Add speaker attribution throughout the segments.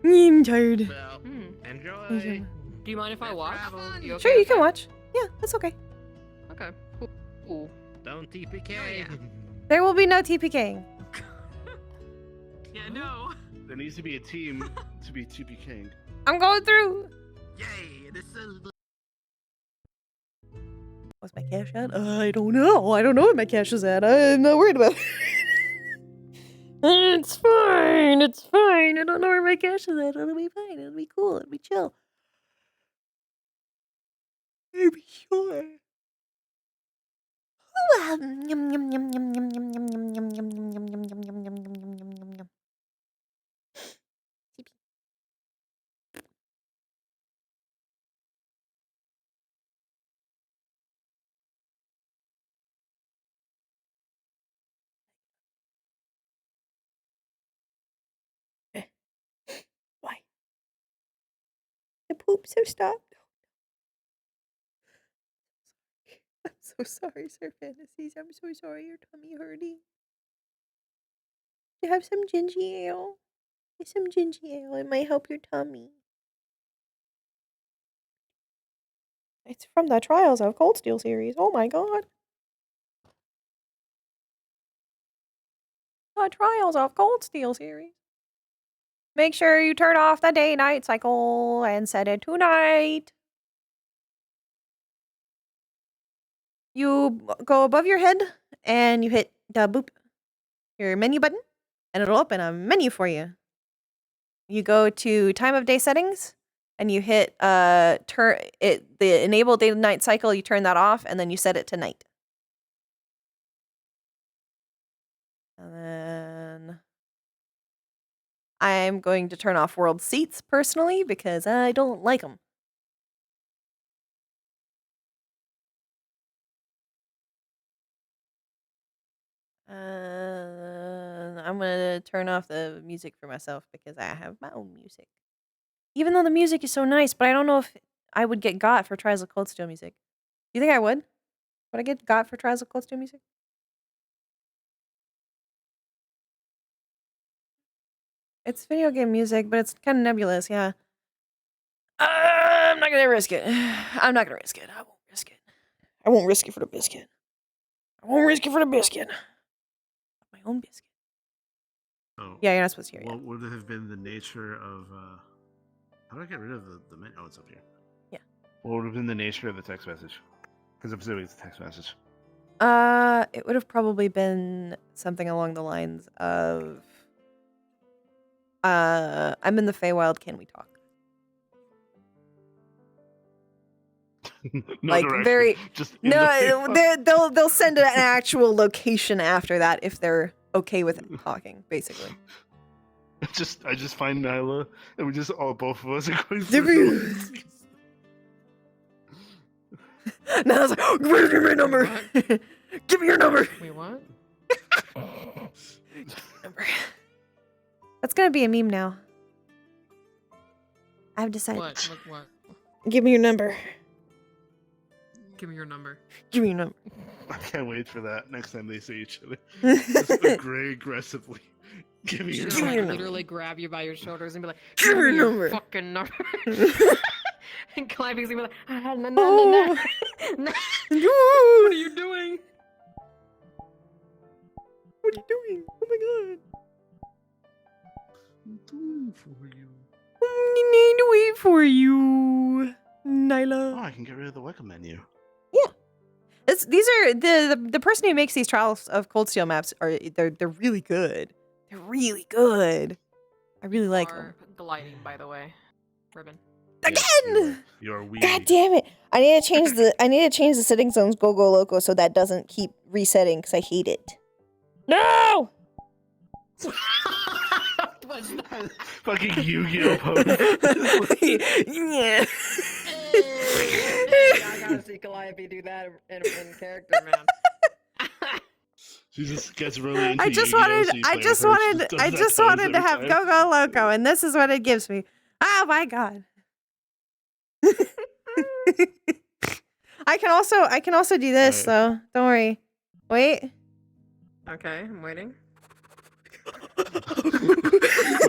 Speaker 1: I'm tired.
Speaker 2: Well, enjoy.
Speaker 3: Do you mind if I watch? You okay
Speaker 1: Sure, you
Speaker 3: with
Speaker 1: can
Speaker 3: that?
Speaker 1: watch. Yeah, that's okay.
Speaker 3: Okay. Cool.
Speaker 2: Don't TPK.
Speaker 3: Oh, yeah.
Speaker 1: There will be no TPKing.
Speaker 4: Yeah, no.
Speaker 5: There needs to be a team to be TPKing.
Speaker 1: I'm going through.
Speaker 2: Yay! This is.
Speaker 1: What's my cash at? I don't know. I don't know what my cash is at. I'm not worried about it. It's fine. It's fine. I don't know where my cash is at. It'll be fine. It'll be cool. It'll be chill. I'll be sure. Yum yum yum yum yum yum yum yum yum yum yum yum yum yum yum yum yum yum yum yum. Why? The poops have stopped. I'm so sorry, Sir Fantasies. I'm so sorry your tummy hurting. You have some ginger ale. Get some ginger ale. It might help your tummy. It's from the Trials of Cold Steel series. Oh my god. The Trials of Cold Steel series. Make sure you turn off the day-night cycle and set it to night. You go above your head and you hit the boop, your menu button, and it'll open a menu for you. You go to time of day settings and you hit the enable day to night cycle, you turn that off and then you set it to night. And then I'm going to turn off world seats personally because I don't like them. I'm gonna turn off the music for myself because I have my own music. Even though the music is so nice, but I don't know if I would get got for Trials of Cold Steel music. Do you think I would? Would I get got for Trials of Cold Steel music? It's video game music, but it's kind of nebulous, yeah. I'm not gonna risk it. I'm not gonna risk it. I won't risk it. I won't risk it for the biscuit. I won't risk it for the biscuit. My own biscuit.
Speaker 5: Oh.
Speaker 1: Yeah, you're not supposed to hear it.
Speaker 5: What would have been the nature of how do I get rid of the menu? Oh, it's up here.
Speaker 1: Yeah.
Speaker 5: What would have been the nature of the text message? Because I'm assuming it's a text message.
Speaker 1: It would have probably been something along the lines of I'm in the Feywild, can we talk?
Speaker 5: No
Speaker 1: like
Speaker 5: direction,
Speaker 1: very
Speaker 5: just in the
Speaker 1: no, they'll send an actual location after that if they're okay with talking, basically.
Speaker 5: I just find Nyla, and we just both of us are going through.
Speaker 1: Now I was like, oh, give me your number. Give me your number.
Speaker 3: Wait, what?
Speaker 1: That's gonna be a meme now. I've decided.
Speaker 3: What?
Speaker 1: Give me your number.
Speaker 3: Give me your number.
Speaker 1: Give me your number.
Speaker 5: I can't wait for that next time they see each other. Just gray aggressively. Give me your
Speaker 3: She'll
Speaker 5: number.
Speaker 3: like, literally grab you by your shoulders and be like,
Speaker 1: Give me your number.
Speaker 3: Fucking number. And Calliope's gonna be like,
Speaker 1: Oh.
Speaker 3: What are you doing?
Speaker 1: What are you doing? Oh my god.
Speaker 5: I'm doing for you.
Speaker 1: I need to wait for you, Nyla.
Speaker 5: Oh, I can get rid of the welcome menu.
Speaker 1: Yeah. These are the person who makes these Trials of Cold Steel maps they're really good. They're really good. I really like them.
Speaker 3: Gliding, by the way. Ribbon.
Speaker 1: Again!
Speaker 5: You're weird.
Speaker 1: God damn it! I need to change the settings on Go Loco so that doesn't keep resetting because I hate it. No!
Speaker 3: What's that?
Speaker 5: Fucking Yu-Gi-Oh pose.
Speaker 1: Yeah.
Speaker 3: Hey, I gotta see Calliope do that in character, man.
Speaker 5: She just gets really into
Speaker 1: I just
Speaker 5: Yu-Gi-Oh,
Speaker 1: wanted
Speaker 5: so you play with her, she
Speaker 1: just
Speaker 5: does that
Speaker 1: wanted
Speaker 5: pose
Speaker 1: to
Speaker 5: every
Speaker 1: have
Speaker 5: time.
Speaker 1: Go Go Loco, and this is what it gives me. Oh my god. I can also do this though. Don't worry. Wait.
Speaker 3: Okay, I'm waiting.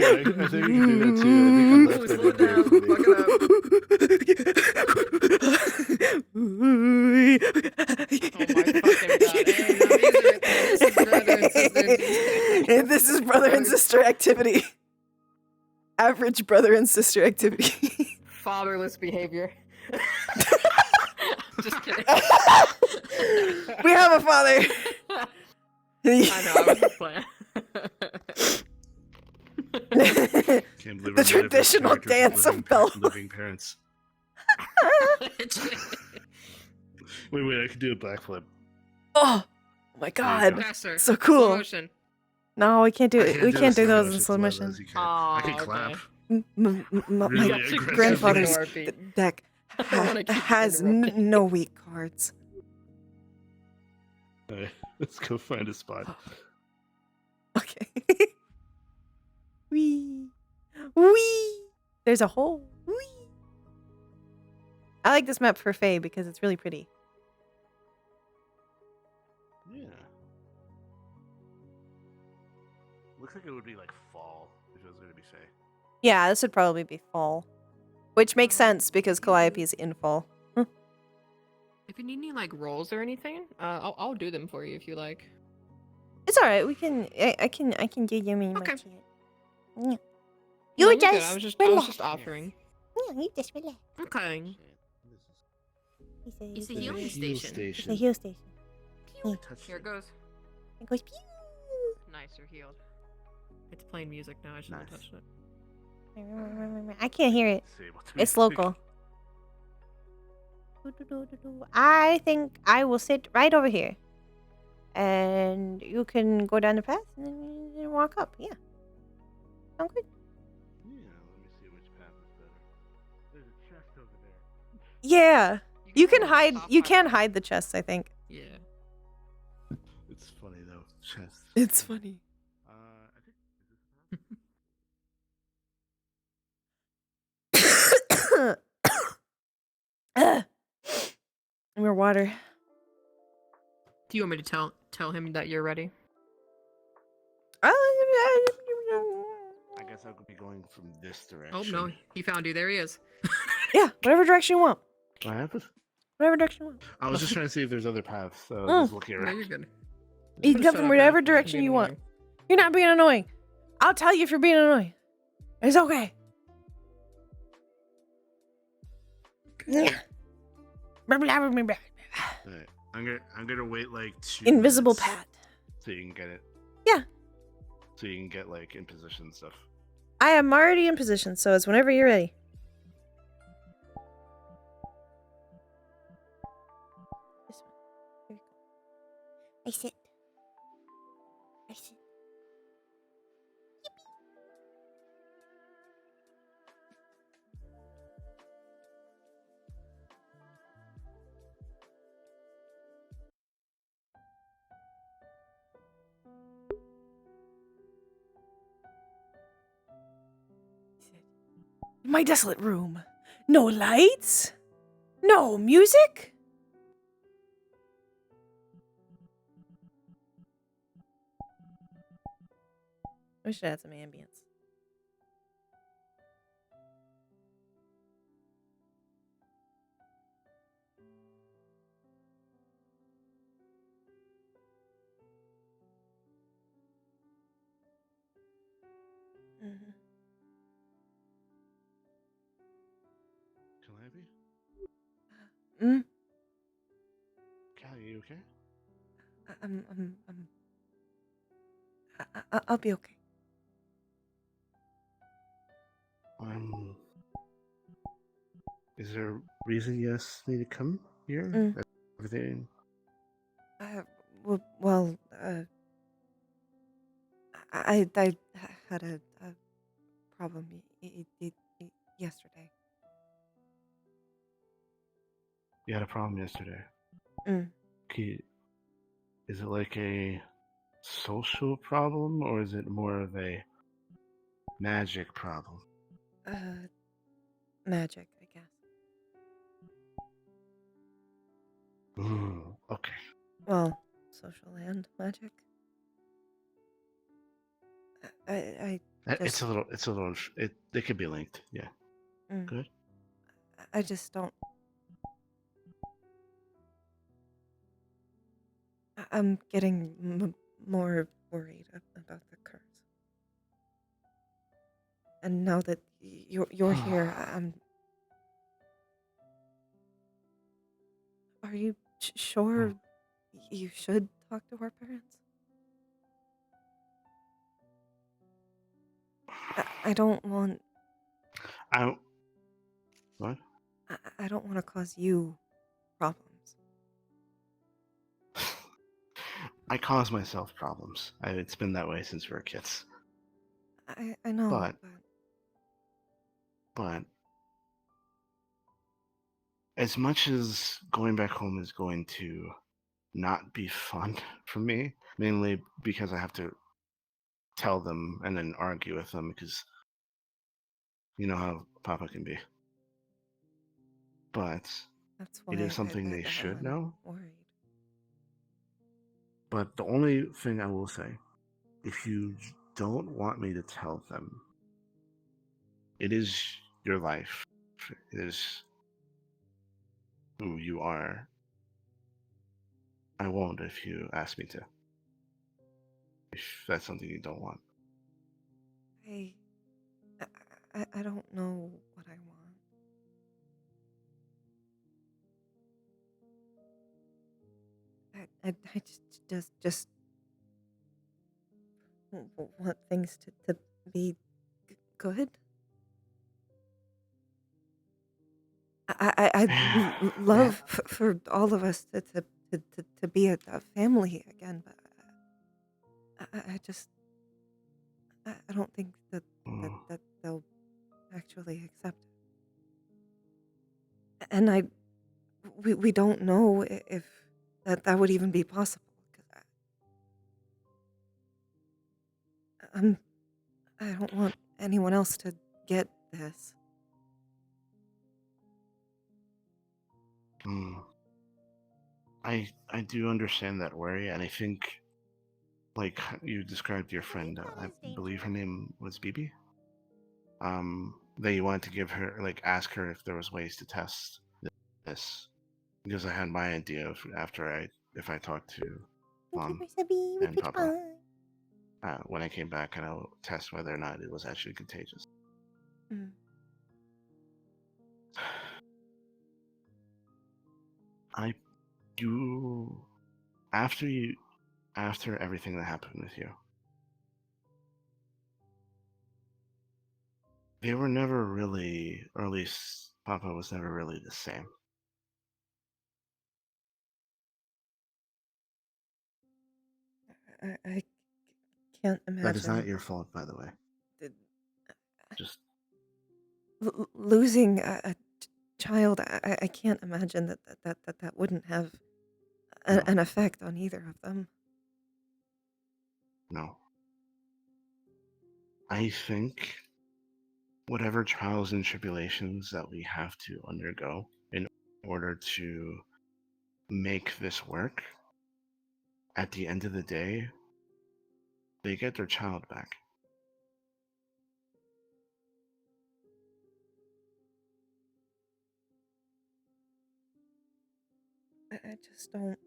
Speaker 5: I think we can do that too. I think
Speaker 3: Ooh,
Speaker 5: I left
Speaker 3: slow
Speaker 5: that in
Speaker 3: down.
Speaker 5: there for
Speaker 3: Fuck
Speaker 1: it up. This is brother and sister activity. Average brother and sister activity.
Speaker 3: Fatherless behavior. Just kidding.
Speaker 1: We have a father.
Speaker 3: I know, I was just playing.
Speaker 5: Can't believe
Speaker 1: The
Speaker 5: I'm one of his
Speaker 1: traditional
Speaker 5: characters
Speaker 1: dance of
Speaker 5: living,
Speaker 1: Bella.
Speaker 5: living parents. Wait, I could do a backflip.
Speaker 1: Oh my
Speaker 5: There you
Speaker 1: god.
Speaker 5: go.
Speaker 3: Faster.
Speaker 1: So
Speaker 3: Slow
Speaker 1: cool.
Speaker 3: motion.
Speaker 1: No, we can't do
Speaker 5: I
Speaker 1: it.
Speaker 5: can't
Speaker 1: We can't
Speaker 5: it
Speaker 1: do
Speaker 5: slow
Speaker 1: those in
Speaker 5: motion
Speaker 1: slow
Speaker 5: as well
Speaker 1: motion.
Speaker 5: as you can. I can
Speaker 3: Oh,
Speaker 5: clap.
Speaker 3: okay.
Speaker 5: Really
Speaker 1: My
Speaker 5: aggressive.
Speaker 1: grandfather's
Speaker 3: RP.
Speaker 1: deck
Speaker 3: I don't wanna keep
Speaker 1: has
Speaker 3: interrupting.
Speaker 1: no weak cards.
Speaker 5: Alright, let's go find a spot.
Speaker 1: Okay. Wee. Wee. There's a hole. Wee. I like this map for Faye because it's really pretty.
Speaker 5: Yeah. Looks like it would be like fall if it was going to be Faye.
Speaker 1: Yeah, this would probably be fall. Which makes sense because Calliope is in fall.
Speaker 3: If you need any like rolls or anything, I'll do them for you if you like.
Speaker 1: It's alright. We can. I can give you me my
Speaker 3: Okay.
Speaker 1: kid. Yeah.
Speaker 3: No,
Speaker 1: You
Speaker 3: you're good.
Speaker 1: just
Speaker 3: I was
Speaker 1: relax.
Speaker 3: just offering.
Speaker 1: Yeah, you just relax.
Speaker 3: Okay.
Speaker 1: It's
Speaker 3: a healing station.
Speaker 1: It's a heal station.
Speaker 3: Here it goes.
Speaker 1: It goes pew.
Speaker 3: Nice, you're healed. It's playing music now. I shouldn't have
Speaker 5: Nice.
Speaker 3: touched it.
Speaker 1: I can't hear it.
Speaker 5: See what
Speaker 1: It's
Speaker 5: we
Speaker 1: local. I think I will sit right over here. And you can go down the path and then walk up. Yeah. Sound good?
Speaker 5: Yeah, let me see which path is better. There's a chest over there.
Speaker 1: Yeah. You can
Speaker 3: go
Speaker 1: hide.
Speaker 3: top
Speaker 1: You
Speaker 3: right.
Speaker 1: can hide the chests, I think.
Speaker 3: Yeah.
Speaker 5: It's funny though. Chest.
Speaker 1: It's funny.
Speaker 5: I think is
Speaker 1: More water.
Speaker 3: Do you want me to tell him that you're ready?
Speaker 5: I guess I could be going from this direction.
Speaker 3: Oh no, he found you. There he is.
Speaker 1: Yeah, whatever direction you want.
Speaker 5: What happened?
Speaker 1: Whatever direction you want.
Speaker 5: I was just trying to see if there's other paths. So
Speaker 1: Mm.
Speaker 5: just looking
Speaker 3: No,
Speaker 5: around.
Speaker 3: you're good.
Speaker 1: You can come from whatever direction you want. You're not being annoying. I'll tell you if you're being annoying. It's okay.
Speaker 5: Alright, I'm gonna wait like 2
Speaker 1: Invisible
Speaker 5: minutes
Speaker 1: Pat.
Speaker 5: so you can get it.
Speaker 1: Yeah.
Speaker 5: So you can get like in position and stuff.
Speaker 1: I am already in position, so it's whenever you're ready. This one. Here we go. I sit. I sit. In my desolate room. No lights? No music? We should add some ambience. Mhm.
Speaker 5: Calliope?
Speaker 1: Mm.
Speaker 5: Callie, you okay?
Speaker 1: I'll be okay.
Speaker 5: Is there a reason you asked me to come here?
Speaker 1: Mm.
Speaker 5: Everything?
Speaker 1: I had a problem yesterday.
Speaker 5: You had a problem yesterday.
Speaker 1: Mm.
Speaker 5: Is it like a social problem or is it more of a magic problem?
Speaker 1: Magic, I guess.
Speaker 5: Ooh, okay.
Speaker 1: Well, social and magic. I
Speaker 5: It's a little. It's a little. It could be linked. Yeah.
Speaker 1: Mm.
Speaker 5: Good.
Speaker 1: I just don't. I'm getting more worried about the curse. And now that you're here, I'm. Are you sure you should talk to our parents? I don't want.
Speaker 5: I. What?
Speaker 1: I don't want to cause you problems.
Speaker 5: I cause myself problems. It's been that way since we were kids.
Speaker 1: I know,
Speaker 5: But-
Speaker 1: but
Speaker 5: But as much as going back home is going to not be fun for me, mainly because I have to tell them and then argue with them because you know how Papa can be. But
Speaker 1: that's why
Speaker 5: it is something they should
Speaker 1: I'm
Speaker 5: know.
Speaker 1: worried.
Speaker 5: But the only thing I will say, if you don't want me to tell them, it is your life. It is who you are. I won't if you ask me to. If that's something you don't want.
Speaker 1: I don't know what I want. I just want things to be good. I'd love for all of us to be a family again, but I just I don't think that they'll actually accept it. And we don't know if that would even be possible. 'Cause I don't want anyone else to get this.
Speaker 5: I do understand that worry, and I think, like you described your friend, I believe her name was Bibi. That you wanted to give her, like, ask her if there was ways to test this, because I had my idea if I talked to Mom and Papa when I came back, and I'll test whether or not it was actually contagious.
Speaker 1: Mm.
Speaker 5: After everything that happened with you, they were never really, or at least Papa was never really the same.
Speaker 1: I can't imagine.
Speaker 5: That is not your fault, by the way.
Speaker 1: the-
Speaker 5: Just
Speaker 1: losing a child. I can't imagine that wouldn't have
Speaker 5: No.
Speaker 1: an effect on either of them.
Speaker 5: no. I think whatever trials and tribulations that we have to undergo in order to make this work, at the end of the day, they get their child back.
Speaker 1: I just don't.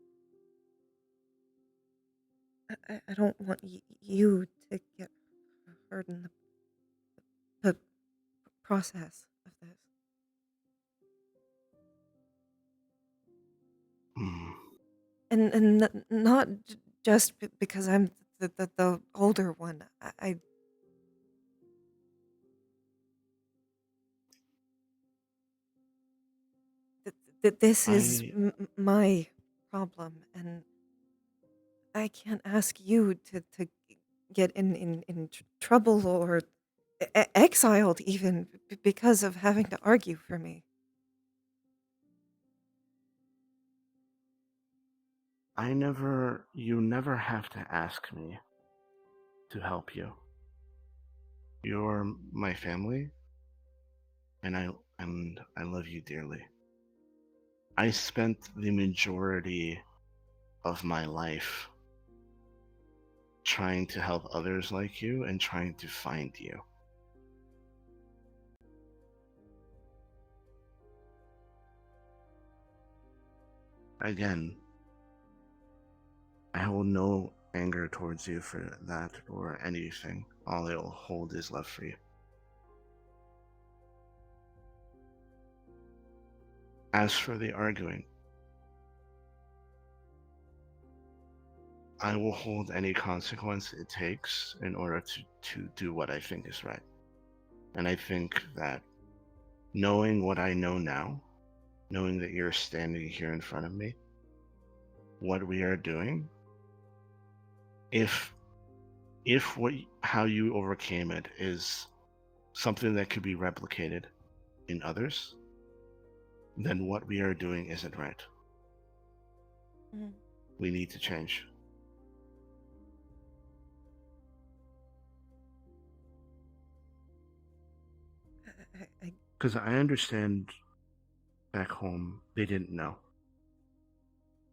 Speaker 1: I don't want you to get hurt in the process of this.
Speaker 5: Hmm.
Speaker 1: And not just because I'm the older one. This is
Speaker 5: I
Speaker 1: my problem, and I can't ask you to get in trouble or exiled even because of having to argue for me.
Speaker 5: you never have to ask me to help you. You're my family, and I love you dearly. I spent the majority of my life trying to help others like you and trying to find you. Again, I hold no anger towards you for that or anything. All it will hold is love for you. As for the arguing, I will hold any consequence it takes in order to do what I think is right. And I think that knowing what I know now, knowing that you're standing here in front of me, what we are doing, if how you overcame it is something that could be replicated in others, then what we are doing isn't right.
Speaker 1: Mhm.
Speaker 5: We need to change.
Speaker 1: I
Speaker 5: Because I understand back home, they didn't know.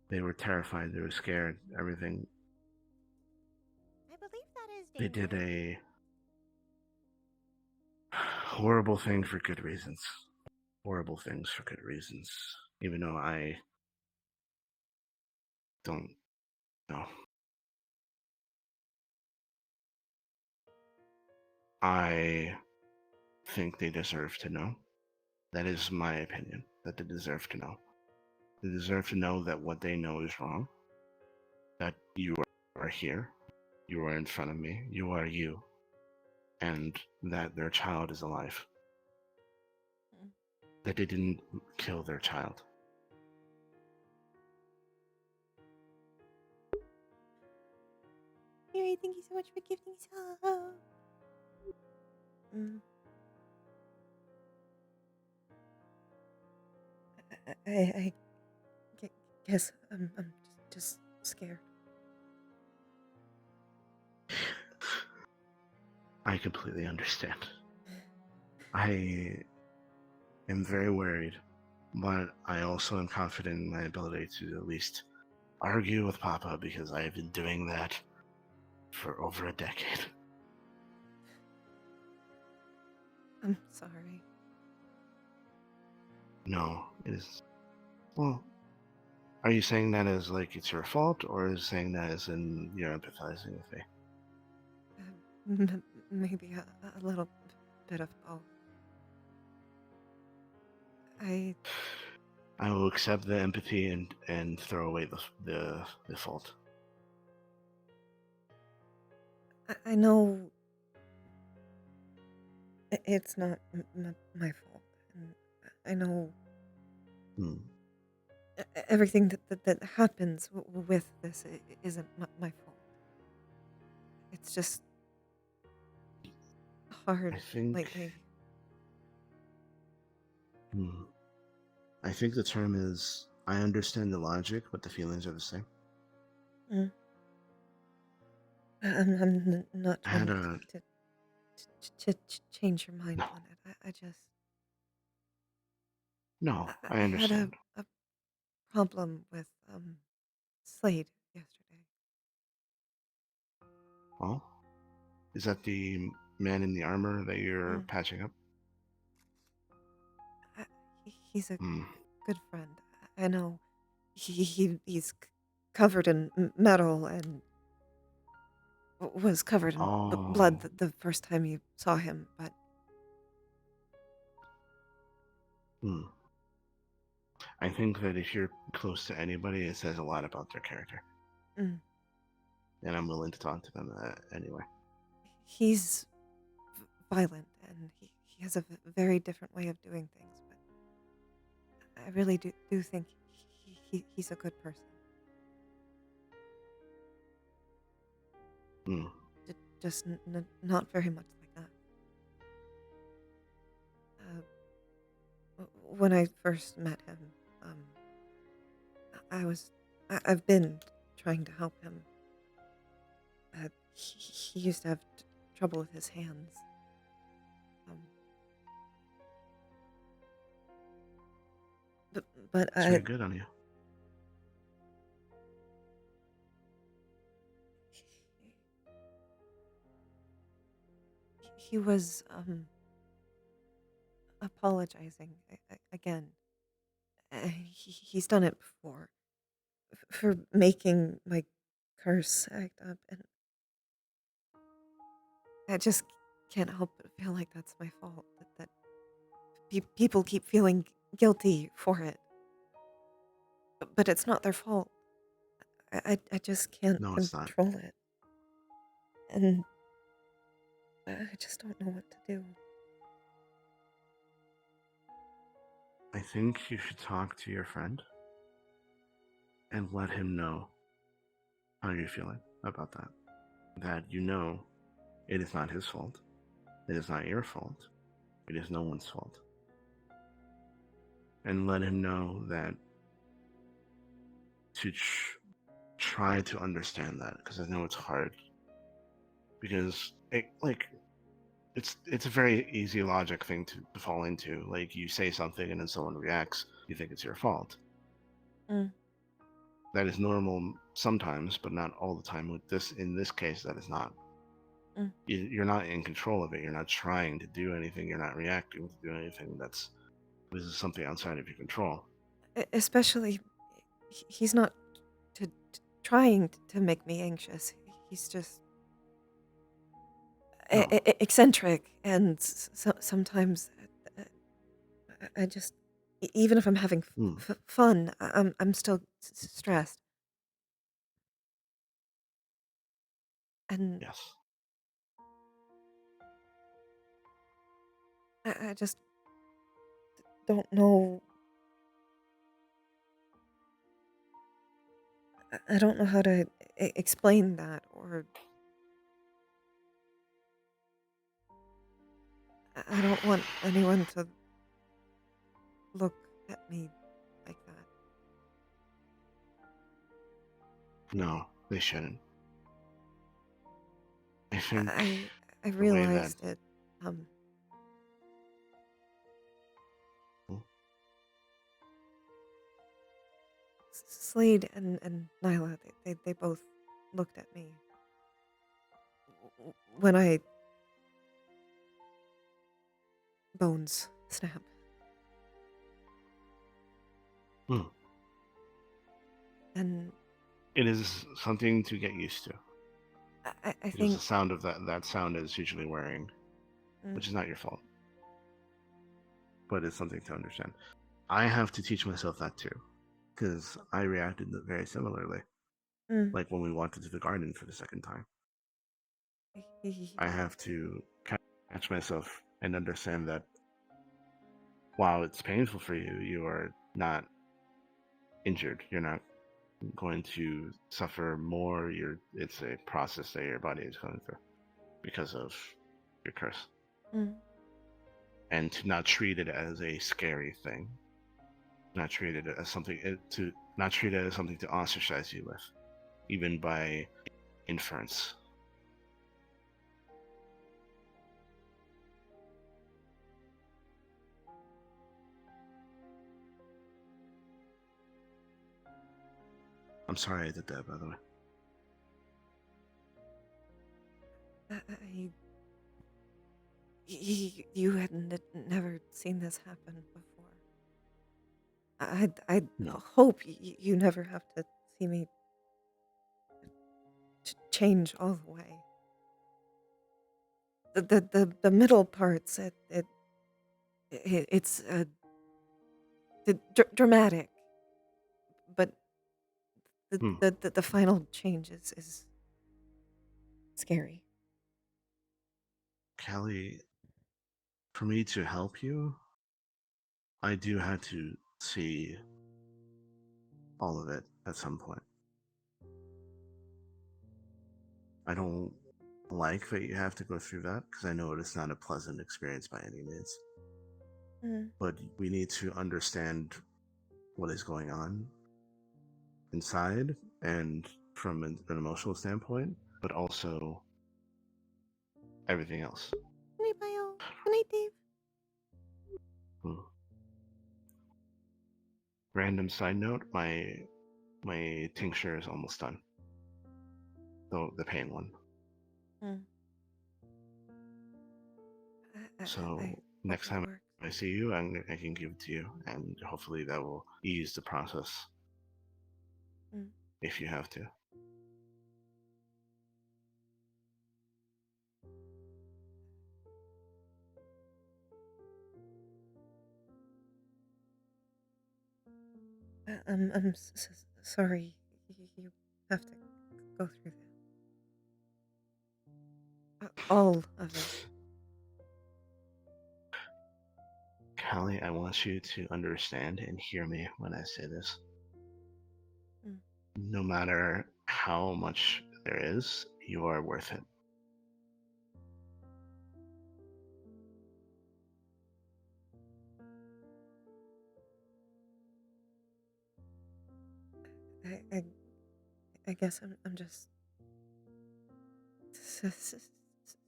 Speaker 5: They were terrified, they were scared, everything.
Speaker 1: believe that is
Speaker 5: They did a horrible thing for good reasons. Horrible things for good reasons. Even though I don't know. I think they deserve to know. That is my opinion, that they deserve to know. They deserve to know that what they know is wrong. That you are here. You are in front of me. You are you. And that their child is alive.
Speaker 1: Mm.
Speaker 5: That they didn't kill their child.
Speaker 1: Mary, thank you so much for gifting sub. I guess I'm just scared.
Speaker 5: I completely understand. I am very worried, but I also am confident in my ability to at least argue with Papa because I have been doing that for over a decade.
Speaker 1: I'm sorry.
Speaker 5: No, it is. Well, are you saying that as like it's your fault, or is saying that as in you're empathizing with me?
Speaker 1: Maybe a little bit of both. I
Speaker 5: will accept the empathy and throw away the fault.
Speaker 1: I know it's not my fault, and I know everything that happens with this isn't my fault. It's just hard
Speaker 5: I think.
Speaker 1: lately.
Speaker 5: I think the term is. I understand the logic, but the feelings are the same.
Speaker 1: I'm not
Speaker 5: I had
Speaker 1: trying to change your mind on it. I just
Speaker 5: No, I
Speaker 1: had
Speaker 5: understand.
Speaker 1: a problem with Slade yesterday.
Speaker 5: Well, is that the man in the armor that you're patching up?
Speaker 1: He's a good friend. I know he's covered in metal and was covered in blood the first time you saw him, but
Speaker 5: I think that if you're close to anybody, it says a lot about their character. And I'm willing to talk to them anyway.
Speaker 1: He's violent, and he has a very different way of doing things, but I really do think he's a good person. Just not very much like that. When I first met him, I've been trying to help him. He used to have trouble with his hands. But
Speaker 5: It's very good on you.
Speaker 1: he was apologizing again. He's done it before for making my curse act up, and I just can't help but feel like that's my fault. That people keep feeling guilty for it, but it's not their fault. I just can't
Speaker 5: No, it's not.
Speaker 1: control it, and I just don't know what to do.
Speaker 5: I think you should talk to your friend and let him know how you're feeling about that. That you know it is not his fault. It is not your fault. It is no one's fault. And let him know that to try to understand that, because I know it's hard. Because it's a very easy logic thing to fall into. Like, you say something and then someone reacts, you think it's your fault.
Speaker 1: Mm.
Speaker 5: That is normal sometimes, but not all the time. With this, in this case, that is not.
Speaker 1: Mm.
Speaker 5: You're not in control of it. You're not trying to do anything. You're not reacting to do anything. This is something outside of your control.
Speaker 1: Especially, he's not trying to make me anxious. He's just
Speaker 5: No.
Speaker 1: eccentric, and sometimes I just, even if I'm having fun, I'm still stressed. And
Speaker 5: Yes.
Speaker 1: I just don't know. I don't know how to explain that, or I don't want anyone to look at me like that.
Speaker 5: No, they shouldn't. I think
Speaker 1: I
Speaker 5: the way
Speaker 1: realized
Speaker 5: that
Speaker 1: it.
Speaker 5: Hmm?
Speaker 1: Slade and Nyla, they both looked at me when I bones snap.
Speaker 5: Hmm.
Speaker 1: And
Speaker 5: It is something to get used to.
Speaker 1: I
Speaker 5: Because
Speaker 1: think
Speaker 5: the sound of that sound is usually worrying, which is not your fault. But it's something to understand. I have to teach myself that too, because I reacted very similarly. Like when we walked into the garden for the second time. I have to catch myself and understand that while it's painful for you, you are not injured. You're not going to suffer more. It's a process that your body is going through because of your curse. And to not treat it as a scary thing. Not treat it as something to ostracize you with, even by inference. I'm sorry I did that, by the way.
Speaker 1: You had never seen this happen before. I
Speaker 5: No.
Speaker 1: hope you never have to see me change all the way. The middle parts, it's dramatic, but the final change is scary.
Speaker 5: Callie, for me to help you, I do have to see all of it at some point. I don't like that you have to go through that, because I know it is not a pleasant experience by any means. But we need to understand what is going on inside and from an emotional standpoint, but also everything else.
Speaker 1: Good night, Bio. Good night, Dave.
Speaker 5: Random side note, my tincture is almost done. The pain one. So
Speaker 1: I
Speaker 5: next
Speaker 1: hope it
Speaker 5: time
Speaker 1: works.
Speaker 5: I see you, I can give it to you, and hopefully that will ease the process
Speaker 1: Mm.
Speaker 5: if you have to.
Speaker 1: I'm sorry. You have to go through that. All of it.
Speaker 5: Callie, I want you to understand and hear me when I say this.
Speaker 1: Mm.
Speaker 5: No matter how much there is, you are worth it.
Speaker 1: I I guess I'm just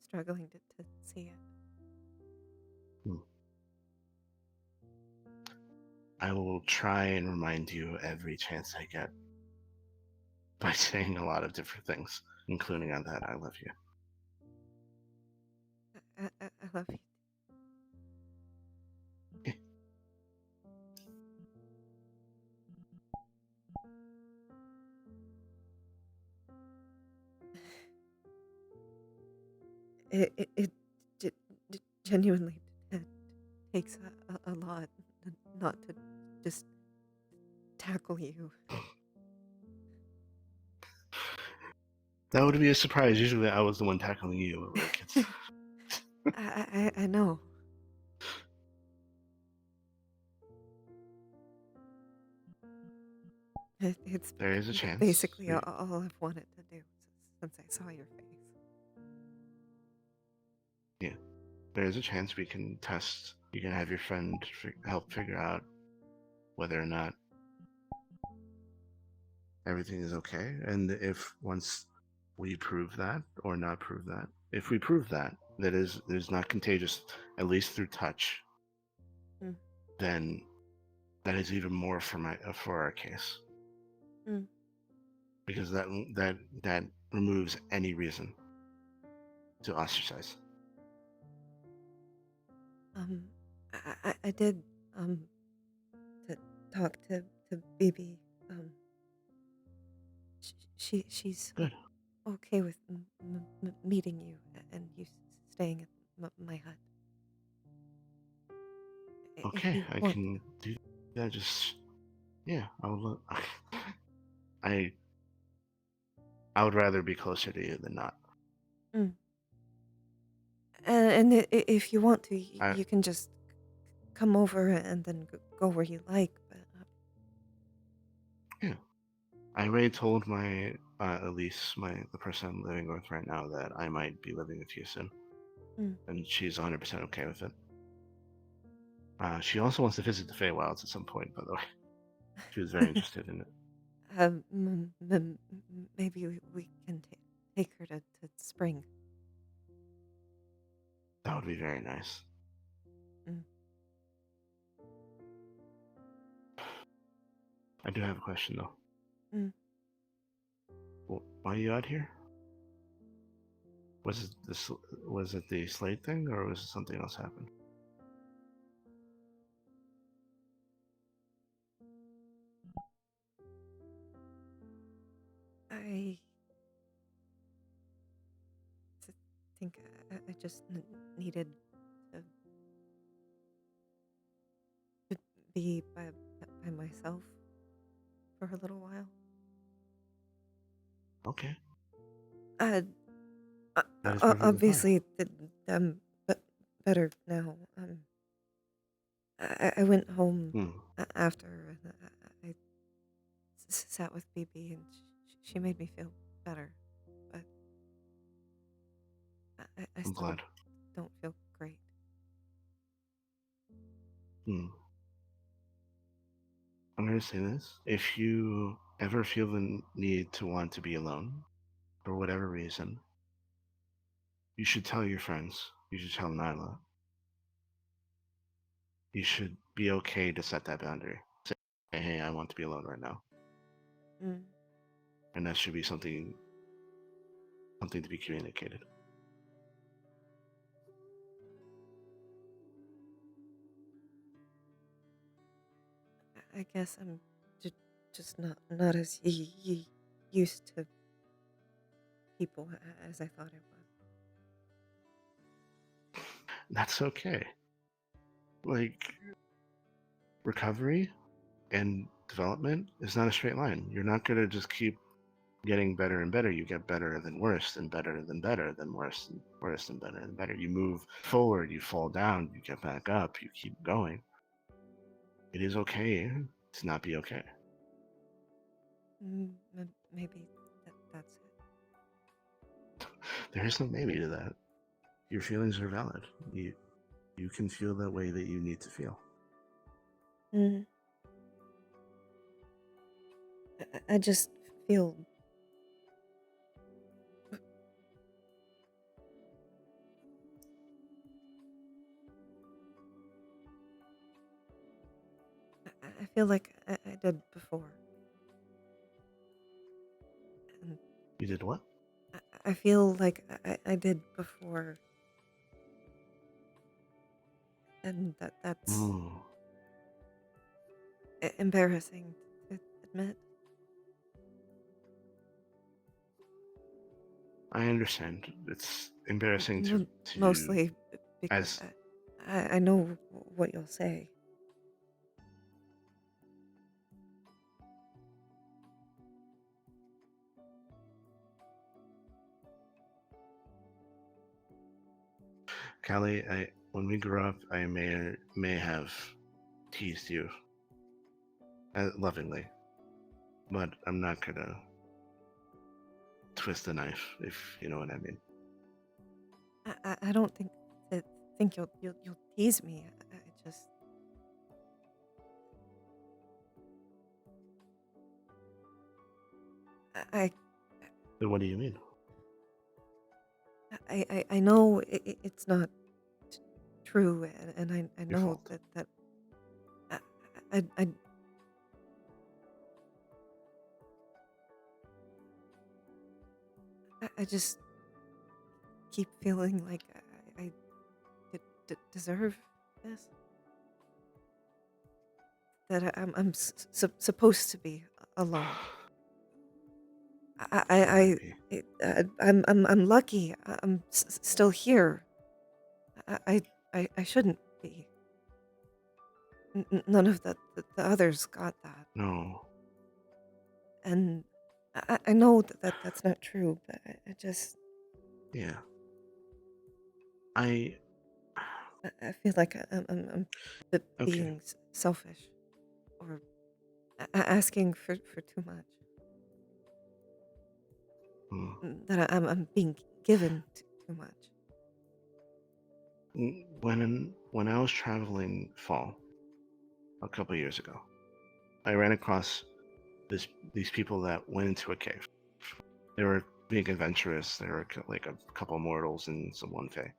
Speaker 1: struggling to see it.
Speaker 5: Hmm. I will try and remind you every chance I get by saying a lot of different things, including on that I love you.
Speaker 1: I love you. It genuinely takes a lot not to just tackle you.
Speaker 5: That would be a surprise. Usually I was the one tackling you. Like it's
Speaker 1: I know. It's
Speaker 5: there is a chance.
Speaker 1: basically all I've wanted to do since I saw your face.
Speaker 5: Yeah, there is a chance we can test. You can have your friend help figure out whether or not everything is okay, and if once we prove that or not prove that, if we prove that there's not contagious, at least through touch,
Speaker 1: Mm.
Speaker 5: then that is even more for our case,
Speaker 1: Mm.
Speaker 5: because that removes any reason to ostracize.
Speaker 1: I did to talk to BB. She's
Speaker 5: Good.
Speaker 1: okay with meeting you and you staying at my hut. If
Speaker 5: Okay,
Speaker 1: you
Speaker 5: I
Speaker 1: want
Speaker 5: can do that. Just yeah, I I would rather be closer to you than not.
Speaker 1: to. And if you want to,
Speaker 5: I
Speaker 1: you can just come over and then go where you like. But
Speaker 5: yeah. I already told my Elise, the person I'm living with right now, that I might be living with you soon,
Speaker 1: Mm.
Speaker 5: and she's 100% okay with it. She also wants to visit the Feywilds at some point, by the way. She was very interested in it.
Speaker 1: maybe we can take her to spring.
Speaker 5: That would be very nice.
Speaker 1: Mm.
Speaker 5: I do have a question though.
Speaker 1: Mm.
Speaker 5: Well, why are you out here? Was it Was it the Slade thing, or was it something else happened?
Speaker 1: I think I just needed to be by myself for a little while.
Speaker 5: Okay,
Speaker 1: Uh,
Speaker 5: that is perfectly fine.
Speaker 1: obviously, I'm better now. I went home
Speaker 5: Hmm.
Speaker 1: after and I sat with BB and she made me feel better, but I
Speaker 5: I'm
Speaker 1: still
Speaker 5: glad.
Speaker 1: don't feel great.
Speaker 5: Hmm. I'm gonna say this: if you ever feel the need to want to be alone, for whatever reason, you should tell your friends. You should tell Nyla. You should be okay to set that boundary. Say, hey, I want to be alone right now.
Speaker 1: Mm.
Speaker 5: And that should be something to be communicated.
Speaker 1: I guess I'm just not as used to people as I thought I was.
Speaker 5: That's okay. Like, recovery and development is not a straight line. You're not going to just keep getting better and better. You get better than worse, and better than better, than worse and worse and better and better. You move forward, you fall down, you get back up, you keep going. It is okay to not be okay.
Speaker 1: Maybe that's it.
Speaker 5: There is no maybe to that. Your feelings are valid. You can feel that way that you need to feel.
Speaker 1: Mm. I just feel I feel like I did before. And
Speaker 5: You did what?
Speaker 1: I feel like I did before. And that's
Speaker 5: Mm,
Speaker 1: embarrassing to admit.
Speaker 5: I understand. It's embarrassing to
Speaker 1: Mostly because
Speaker 5: as
Speaker 1: I know what you'll say.
Speaker 5: Callie. When we grew up, I may have teased you lovingly, but I'm not gonna twist the knife, if you know what I mean.
Speaker 1: I don't think you'll tease me. I just I
Speaker 5: Then what do you mean?
Speaker 1: I know it's not true, and I
Speaker 5: Your
Speaker 1: know
Speaker 5: fault.
Speaker 1: that I I just keep feeling like I deserve this. That I'm supposed to be alone.
Speaker 5: Calliope.
Speaker 1: I'm lucky. I'm still here. I shouldn't be. None of the others got that,
Speaker 5: No.
Speaker 1: and I know that's not true. But I just
Speaker 5: Yeah. I.
Speaker 1: I feel like I'm
Speaker 5: Okay.
Speaker 1: being selfish or asking for too much.
Speaker 5: Hmm.
Speaker 1: That I'm being given too much.
Speaker 5: When I was traveling fall a couple years ago, I ran across these people that went into a cave. They were being adventurous. There were like a couple mortals and some one fae,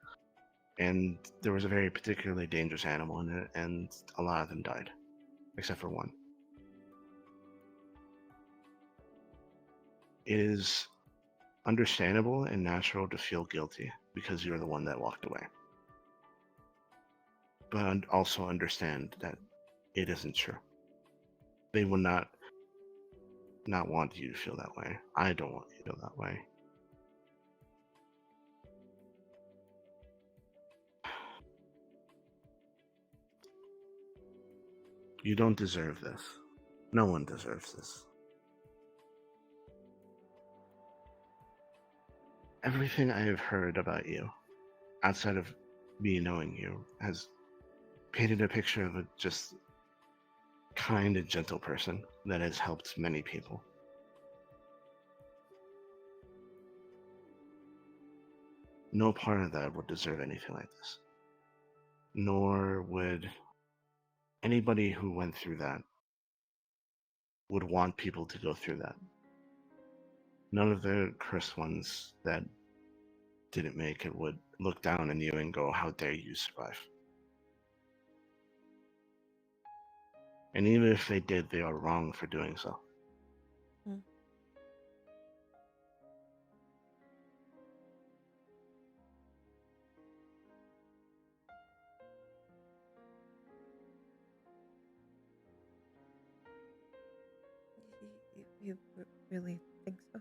Speaker 5: and there was a very particularly dangerous animal in it, and a lot of them died, except for one. It is understandable and natural to feel guilty because you're the one that walked away, but also understand that it isn't true. They would not want you to feel that way. I don't want you to feel that way. You don't deserve this. No one deserves this. Everything I have heard about you, outside of me knowing you, has painted a picture of a just kind and gentle person that has helped many people. No part of that would deserve anything like this. Nor would anybody who went through that would want people to go through that. None of the cursed ones that didn't make it would look down on you and go, "How dare you survive?" And even if they did, they are wrong for doing so.
Speaker 1: Hmm. You really think so?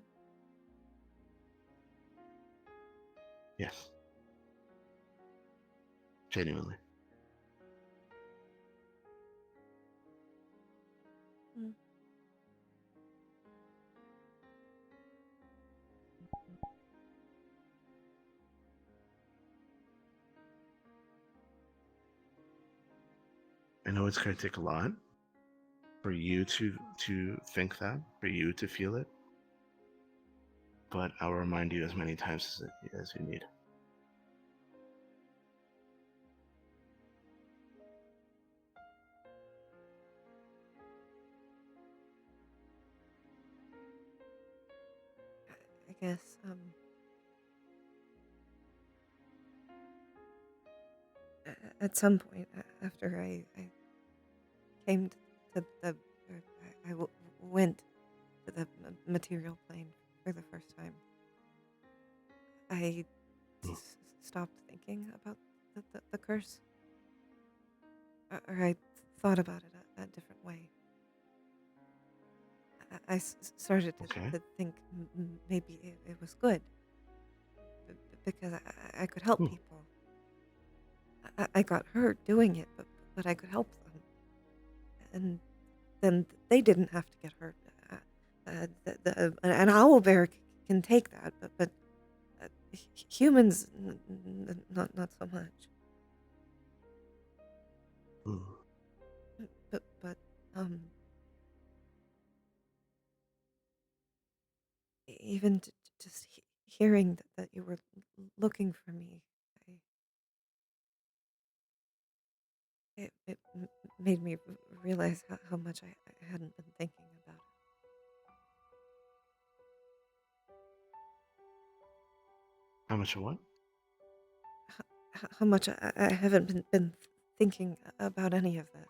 Speaker 5: Yes, genuinely.
Speaker 1: Mm.
Speaker 5: I know it's going to take a lot for you to think that, for you to feel it, but I'll remind you as many times as you need.
Speaker 1: I guess at some point after I came to the or went to the material plane for the first time, I
Speaker 5: Mm.
Speaker 1: stopped thinking about the curse, or I thought about it a different way. I started
Speaker 5: Okay.
Speaker 1: to think maybe it was good because I could help
Speaker 5: Hmm.
Speaker 1: people. I got hurt doing it, but I could help them, and then they didn't have to get hurt. An owl bear can take that, but humans not so much.
Speaker 5: Mm.
Speaker 1: But even just hearing that you were looking for me, it made me realize how much I hadn't been thinking about it.
Speaker 5: How much of what?
Speaker 1: How much I haven't been thinking about any of this.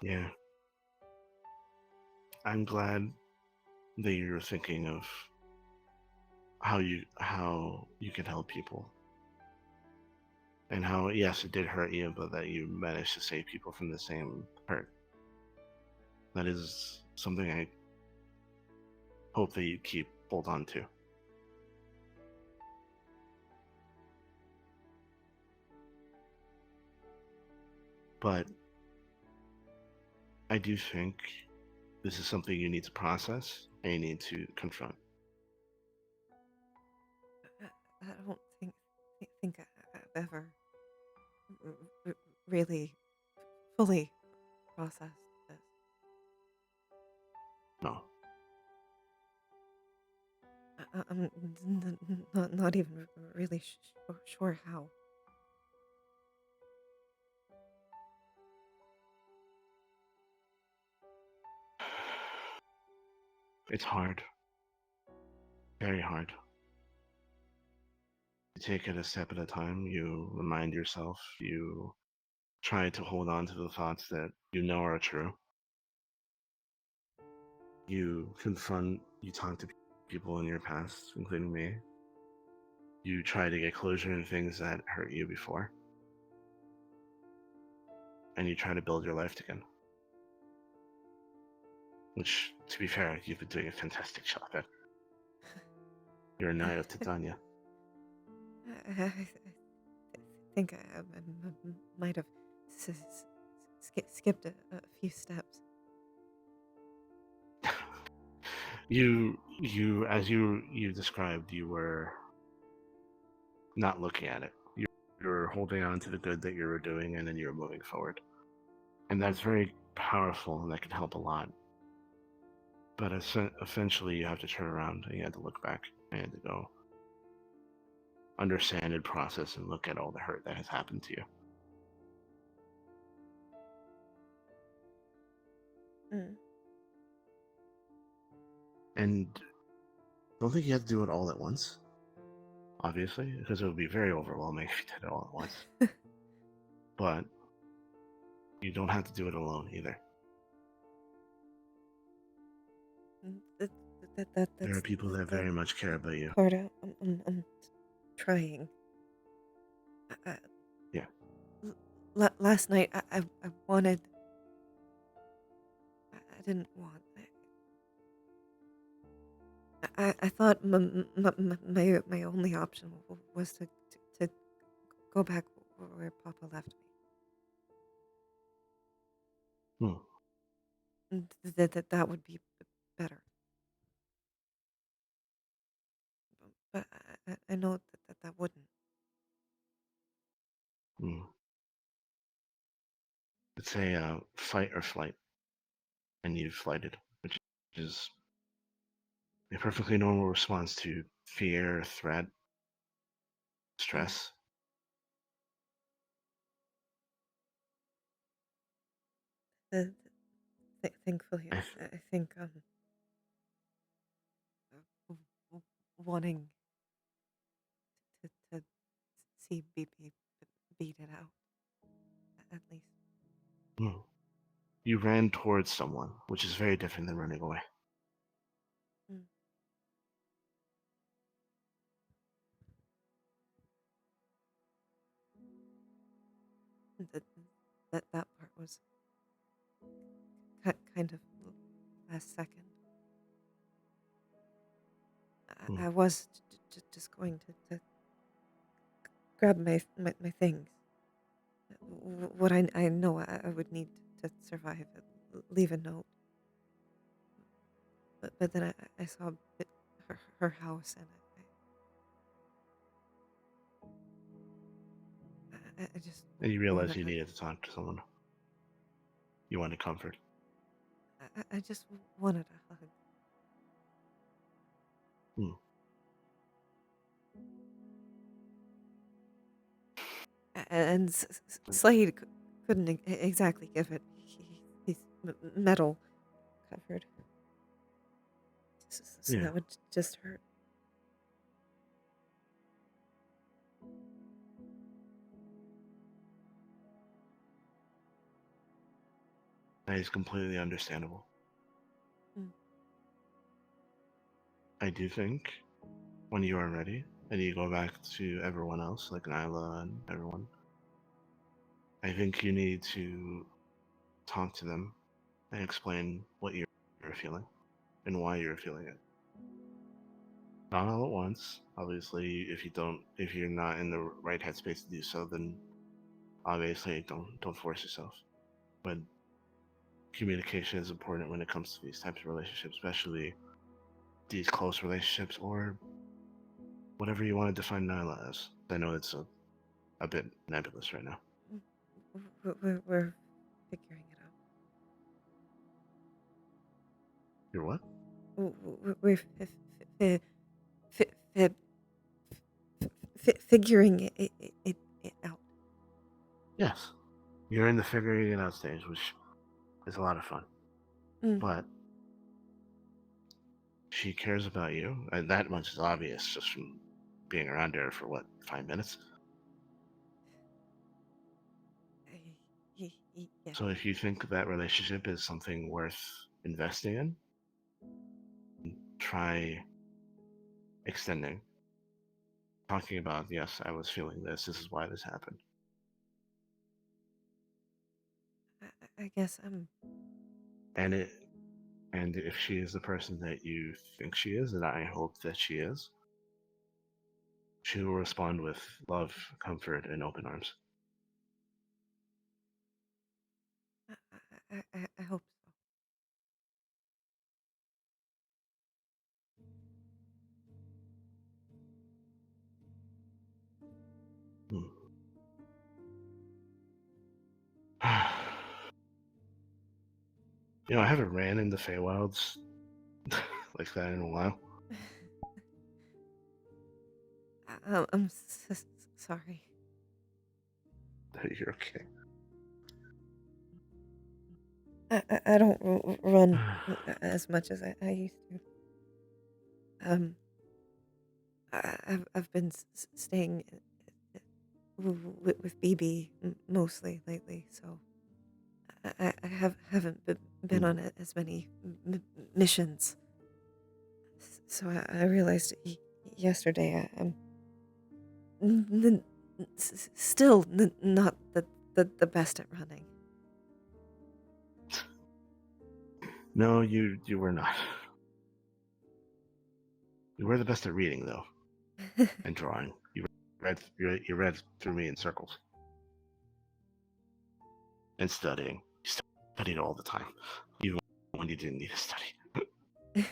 Speaker 5: Yeah, I'm glad that you're thinking of how you can help people, and how, yes, it did hurt you, but that you managed to save people from the same hurt. That is something I hope that you hold on to. But I do think this is something you need to process and you need to confront.
Speaker 1: I don't think I've ever really fully processed this.
Speaker 5: No.
Speaker 1: I'm not even really sure how.
Speaker 5: It's hard. Very hard. You take it a step at a time, you remind yourself, you try to hold on to the thoughts that you know are true. You confront, you talk to people in your past, including me. You try to get closure in things that hurt you before. And you try to build your life again. Which, to be fair, you've been doing a fantastic job at. You're a knight of Titania.
Speaker 1: I think I might have skipped a few steps.
Speaker 5: As you described, you were not looking at it. You're holding on to the good that you were doing, and then you're moving forward. And that's very powerful, and that can help a lot. But eventually, you have to turn around, and you have to look back, and you have to go understand and process and look at all the hurt that has happened to you.
Speaker 1: Mm.
Speaker 5: And don't think you have to do it all at once, obviously, because it would be very overwhelming if you did it all at once. But you don't have to do it alone either.
Speaker 1: That's
Speaker 5: There are people that very much care about you.
Speaker 1: part I'm trying.
Speaker 5: Yeah.
Speaker 1: Last night I wanted didn't want. I thought my only option was to go back where Papa left me.
Speaker 5: Hmm.
Speaker 1: And that would be better. But I know that wouldn't.
Speaker 5: Hmm. It's a fight or flight, and you've flighted, which is a perfectly normal response to fear, threat, stress.
Speaker 1: Thankfully,
Speaker 5: I
Speaker 1: I think wanting to see BP beat it out, at least.
Speaker 5: Hmm. You ran towards someone, which is very different than running away.
Speaker 1: Mm. That that part was kind of last second.
Speaker 5: Hmm.
Speaker 1: I was just going to grab my things. What I know I would need to survive. Leave a note. But then I saw her house, and I just
Speaker 5: And you
Speaker 1: wanted
Speaker 5: realized you needed to talk to someone. You wanted comfort.
Speaker 1: I just wanted a hug.
Speaker 5: Hmm.
Speaker 1: And Slade couldn't exactly give it. He's metal covered, so
Speaker 5: Yeah.
Speaker 1: that would just hurt.
Speaker 5: That is completely understandable.
Speaker 1: Mm.
Speaker 5: I do think when you are ready and you go back to everyone else, like Nyla and everyone, I think you need to talk to them and explain what you're feeling and why you're feeling it. Not all at once. Obviously, if you're not in the right headspace to do so, then obviously don't force yourself. But communication is important when it comes to these types of relationships, especially these close relationships or whatever you want to define Nyla as. I know it's a bit nebulous right now.
Speaker 1: We're figuring it out.
Speaker 5: You're what?
Speaker 1: We're figuring it out.
Speaker 5: Yes. You're in the figuring it out stage, which is a lot of fun.
Speaker 1: Mm.
Speaker 5: But she cares about you, and that much is obvious just from being around her for what, 5 minutes?
Speaker 1: Yeah.
Speaker 5: So if you think that relationship is something worth investing in, try extending. Talking about, yes, I was feeling this is why this happened.
Speaker 1: I guess I'm.
Speaker 5: And if she is the person that you think she is, and I hope that she is, she will respond with love, comfort, and open arms.
Speaker 1: I hope so.
Speaker 5: Hmm. I haven't ran in the Feywilds like that in a while.
Speaker 1: I'm sorry.
Speaker 5: You're okay.
Speaker 1: I don't run as much as I used to. I've been staying with BB mostly lately, so I haven't been on as many missions. So I realized yesterday I'm still not the best at running.
Speaker 5: No, you were not. You were the best at reading, though, and drawing. You read through me in circles. And studying. You studied all the time, even when you didn't need to study.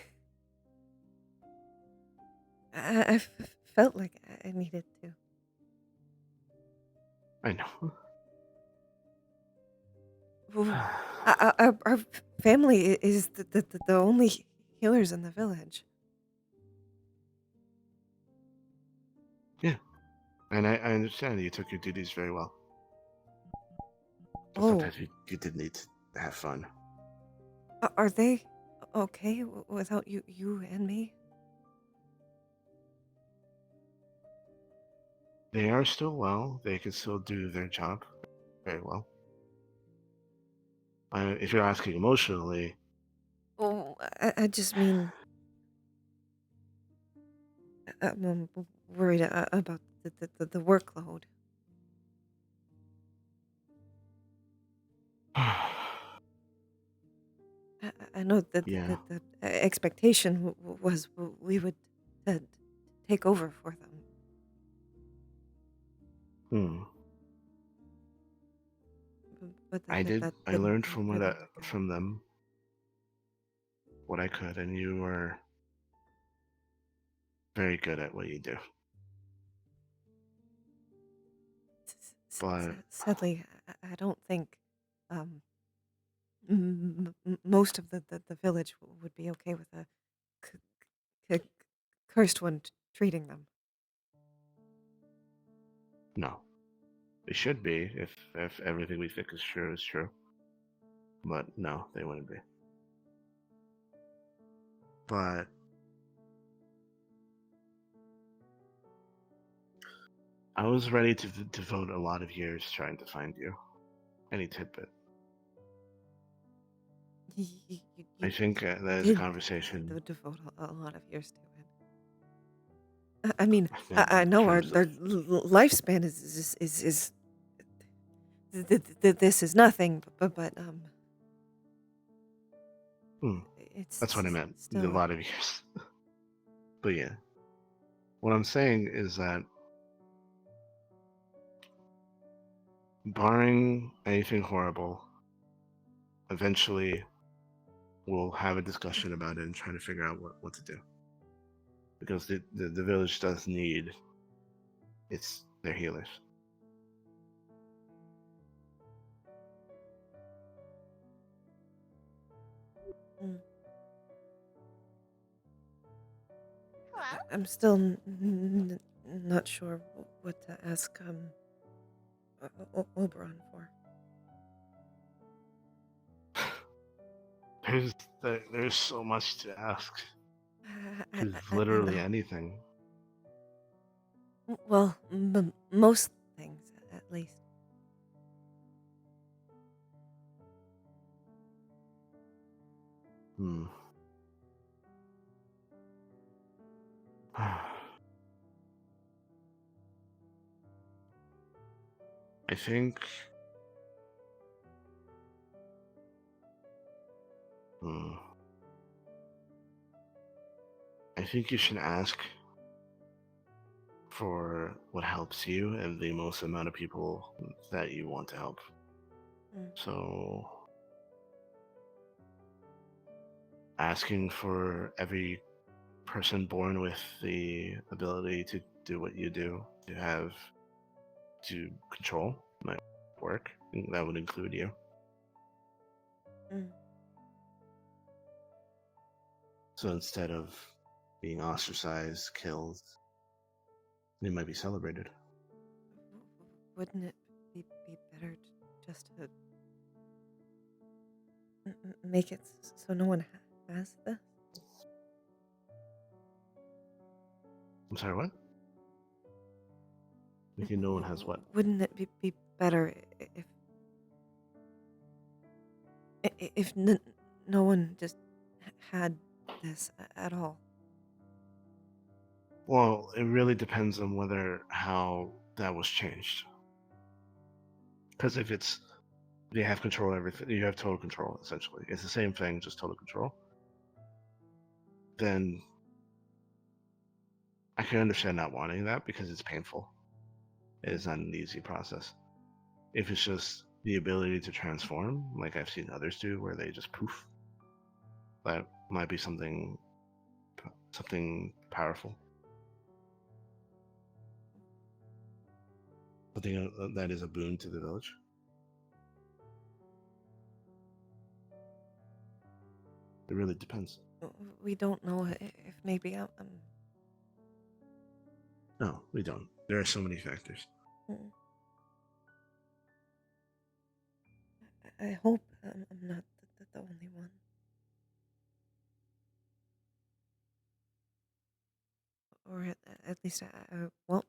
Speaker 1: I felt like I needed to.
Speaker 5: I know.
Speaker 1: Well, our family is the only healers in the village.
Speaker 5: Yeah, and I understand you took your duties very well. But
Speaker 1: Oh,
Speaker 5: sometimes you did need to have fun.
Speaker 1: are they okay without you and me?
Speaker 5: They are still well. They can still do their job very well. If you're asking emotionally,
Speaker 1: Oh, I just mean I'm worried about the workload. I know that
Speaker 5: yeah.
Speaker 1: the expectation was we would uh, take over for them.
Speaker 5: Hmm.
Speaker 1: But
Speaker 5: I did.
Speaker 1: that
Speaker 5: I
Speaker 1: didn't
Speaker 5: learned from
Speaker 1: really work out.
Speaker 5: from them what I could, and you were very good at what you do. But
Speaker 1: Sadly, I don't think most of the village would be okay with a c- cursed one treating them.
Speaker 5: no, they should be if everything we think is true is true. But no, they wouldn't be. But I was ready to devote a lot of years trying to find you. Any tidbit.
Speaker 1: You
Speaker 5: I think that is a
Speaker 1: did
Speaker 5: conversation.
Speaker 1: devote a lot of years to it. I mean,
Speaker 5: meant
Speaker 1: I
Speaker 5: in
Speaker 1: know our
Speaker 5: terms
Speaker 1: their
Speaker 5: of
Speaker 1: lifespan is this is nothing, but it's
Speaker 5: that's what I meant. A
Speaker 1: still.
Speaker 5: lot of years. But yeah, what I'm saying is that barring anything horrible, eventually we'll have a discussion about it and try to figure out what to do. Because the village does need their healers.
Speaker 1: Mm. I'm still not sure what to ask Oberon for.
Speaker 5: There's so much to ask.
Speaker 1: I
Speaker 5: It's literally
Speaker 1: know.
Speaker 5: anything.
Speaker 1: Well, most things, at least.
Speaker 5: Hmm. I think. Hmm. I think you should ask for what helps you and the most amount of people that you want to help.
Speaker 1: Mm.
Speaker 5: So, asking for every person born with the ability to do what you do, to control, might work. And that would include you.
Speaker 1: Mm.
Speaker 5: So instead of being ostracized, killed, they might be celebrated.
Speaker 1: Wouldn't it be better just to make it so no one has this?
Speaker 5: I'm sorry, what? Because no one has what?
Speaker 1: Wouldn't it be better if no one just had this at all?
Speaker 5: Well, it really depends on how that was changed. Because if it's they have control of everything. You have total control, essentially. It's the same thing, just total control. Then I can understand not wanting that because it's painful. It is not an easy process. If it's just the ability to transform, like I've seen others do, where they just poof, that might be something powerful. Something that is a boon to the village. It really depends.
Speaker 1: We don't know if maybe
Speaker 5: No, we don't. There are so many factors.
Speaker 1: mm. I hope I'm not the only one. Or at least I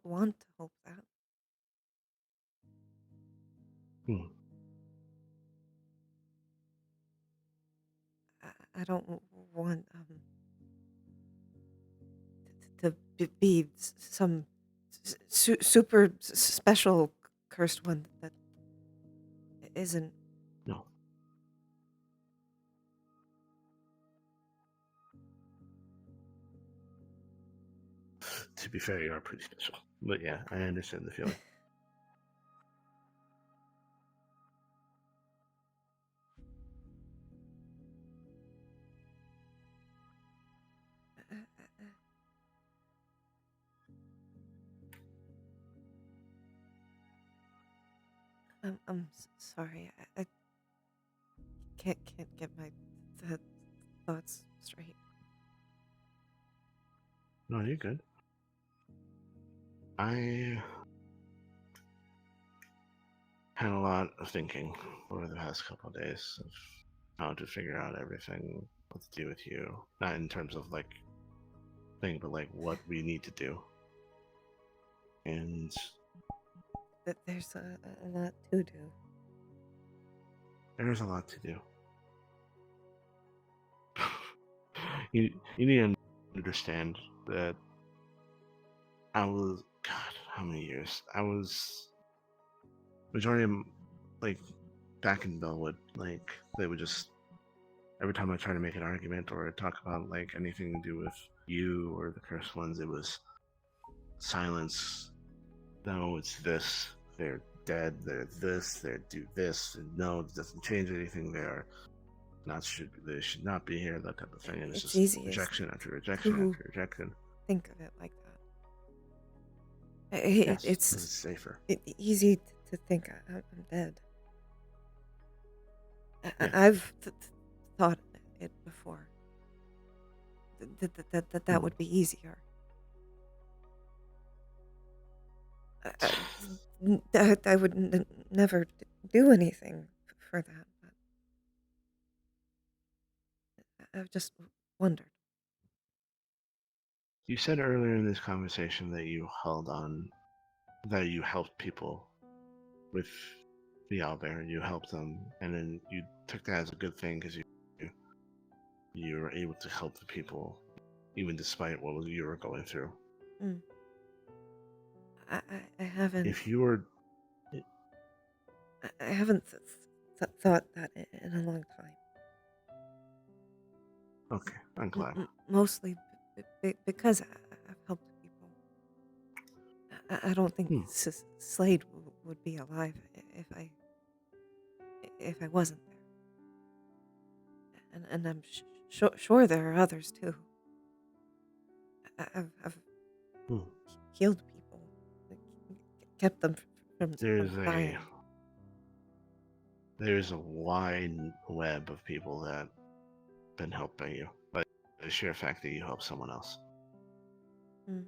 Speaker 1: want to hope that.
Speaker 5: Hmm.
Speaker 1: I don't want to be some super special cursed one that isn't.
Speaker 5: No. To be fair, you are pretty special. But yeah, I understand the feeling.
Speaker 1: I'm sorry. I can't get my thoughts straight.
Speaker 5: No, you're good. I had a lot of thinking over the past couple of days of how to figure out everything, what to do with you. Not in terms of like thing, but like what we need to do. And
Speaker 1: That there's a lot to do.
Speaker 5: there's a lot to do. You need to understand that I was, God, how many years? I was majority of like back in Bellwood, like they would just every time I try to make an argument or talk about like anything to do with you or the cursed ones, it was silence. No, it's this. They're dead. They're this. They do this. And no, it doesn't change anything. They are not should. They should not be here. That type of thing. And it's
Speaker 1: It's
Speaker 5: just
Speaker 1: easy
Speaker 5: rejection after rejection
Speaker 1: to
Speaker 5: after rejection.
Speaker 1: think of it like that.
Speaker 5: Yes,
Speaker 1: It's
Speaker 5: safer.
Speaker 1: easy to think I'm dead.
Speaker 5: Yeah.
Speaker 1: I've thought it before. That would be easier. I would never do anything for that. But I've just wondered.
Speaker 5: You said earlier in this conversation that you helped people with the owlbear. You helped them, and then you took that as a good thing because you were able to help the people, even despite what you were going through.
Speaker 1: Mm. I haven't.
Speaker 5: If you were,
Speaker 1: I haven't thought that in a long time.
Speaker 5: okay, I'm glad.
Speaker 1: Mostly because I've helped people. I don't think Slade would be alive if I wasn't there. And I'm sure there are others too. I've healed people, kept them from dying.
Speaker 5: There's a wide web of people that have been helped by you, but the sheer fact that you helped someone else.
Speaker 1: Mm.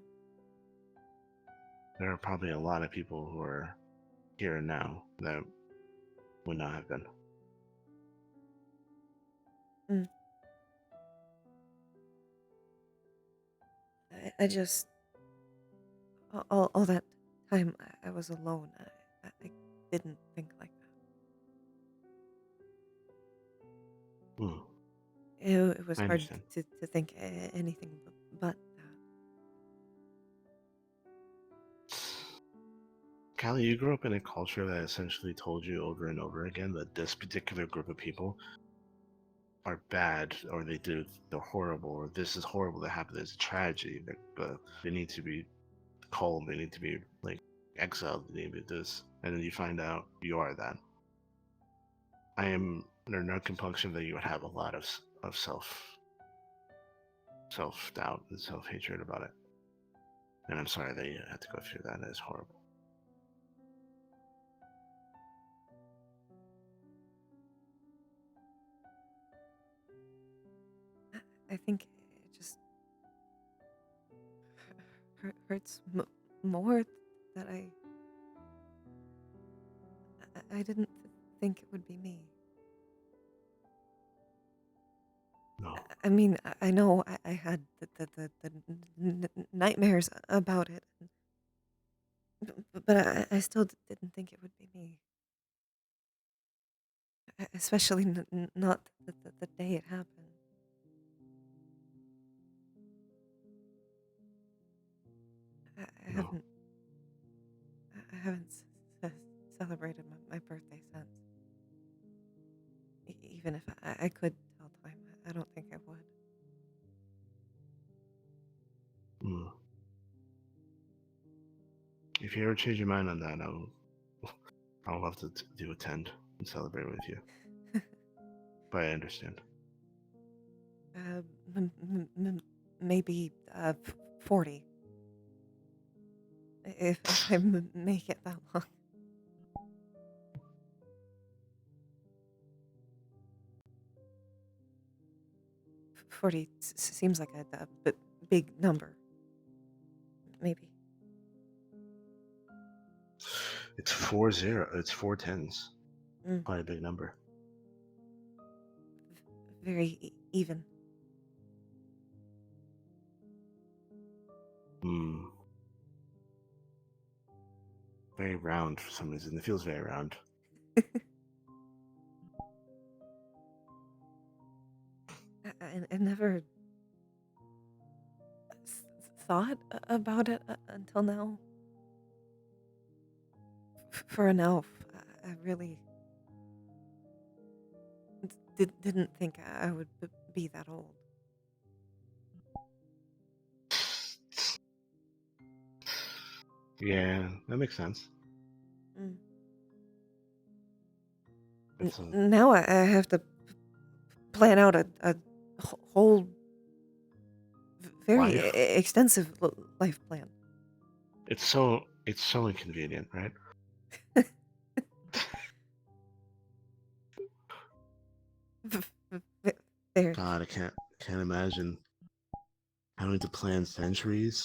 Speaker 5: There are probably a lot of people who are here and now that would not have been.
Speaker 1: Mm. I just all that time I was alone. I didn't think like that.
Speaker 5: Mm.
Speaker 1: It was
Speaker 5: I
Speaker 1: hard
Speaker 5: understand.
Speaker 1: to think anything but that.
Speaker 5: Callie, you grew up in a culture that essentially told you over and over again that this particular group of people are bad, or they're horrible, or this is horrible that happened. There's a tragedy. They need to be called. They need to be like exiled. They need to do this, and then you find out you are that. I am under no compunction that you would have a lot of self doubt and self hatred about it. And I'm sorry that you had to go through that. That is horrible.
Speaker 1: I think it just hurts more that I didn't think it would be me.
Speaker 5: No.
Speaker 1: I mean, I know I had the nightmares about it, but I still didn't think it would be me. Especially not the day it happened. I
Speaker 5: No.
Speaker 1: haven't celebrated my birthday since. Even if I could tell time, I don't think I would.
Speaker 5: Mm. If you ever change your mind on that, I'll love to attend and celebrate with you. But I understand.
Speaker 1: Maybe 40. If I make it that long. 40 seems like a big number. Maybe.
Speaker 5: It's 4-0. It's 4 tens.
Speaker 1: Mm.
Speaker 5: Quite a big number.
Speaker 1: Very even.
Speaker 5: Hmm. Very round for some reason. It feels very round.
Speaker 1: I never thought about it until now. For an elf, I really didn't think I would be that old.
Speaker 5: Yeah, that makes sense.
Speaker 1: Mm.
Speaker 5: It's
Speaker 1: Now I have to plan out a whole very
Speaker 5: Life?
Speaker 1: extensive life plan.
Speaker 5: It's so inconvenient, right?
Speaker 1: There.
Speaker 5: God, I can't imagine having to plan centuries.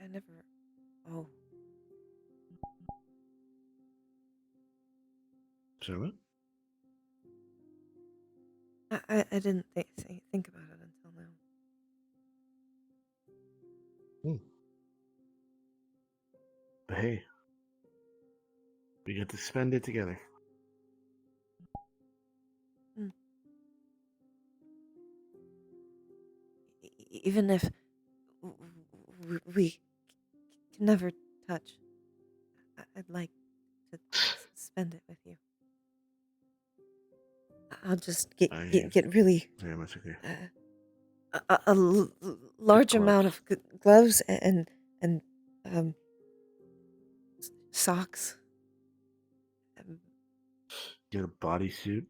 Speaker 1: I never. Oh,
Speaker 5: Sorry, what?
Speaker 1: I didn't think about it until now.
Speaker 5: But hey, we get to spend it together.
Speaker 1: Even if we can never touch, I'd like to spend it with you. I'll just get really
Speaker 5: Very much agree.
Speaker 1: large
Speaker 5: Gloves.
Speaker 1: amount of gloves and socks.
Speaker 5: Get a bodysuit.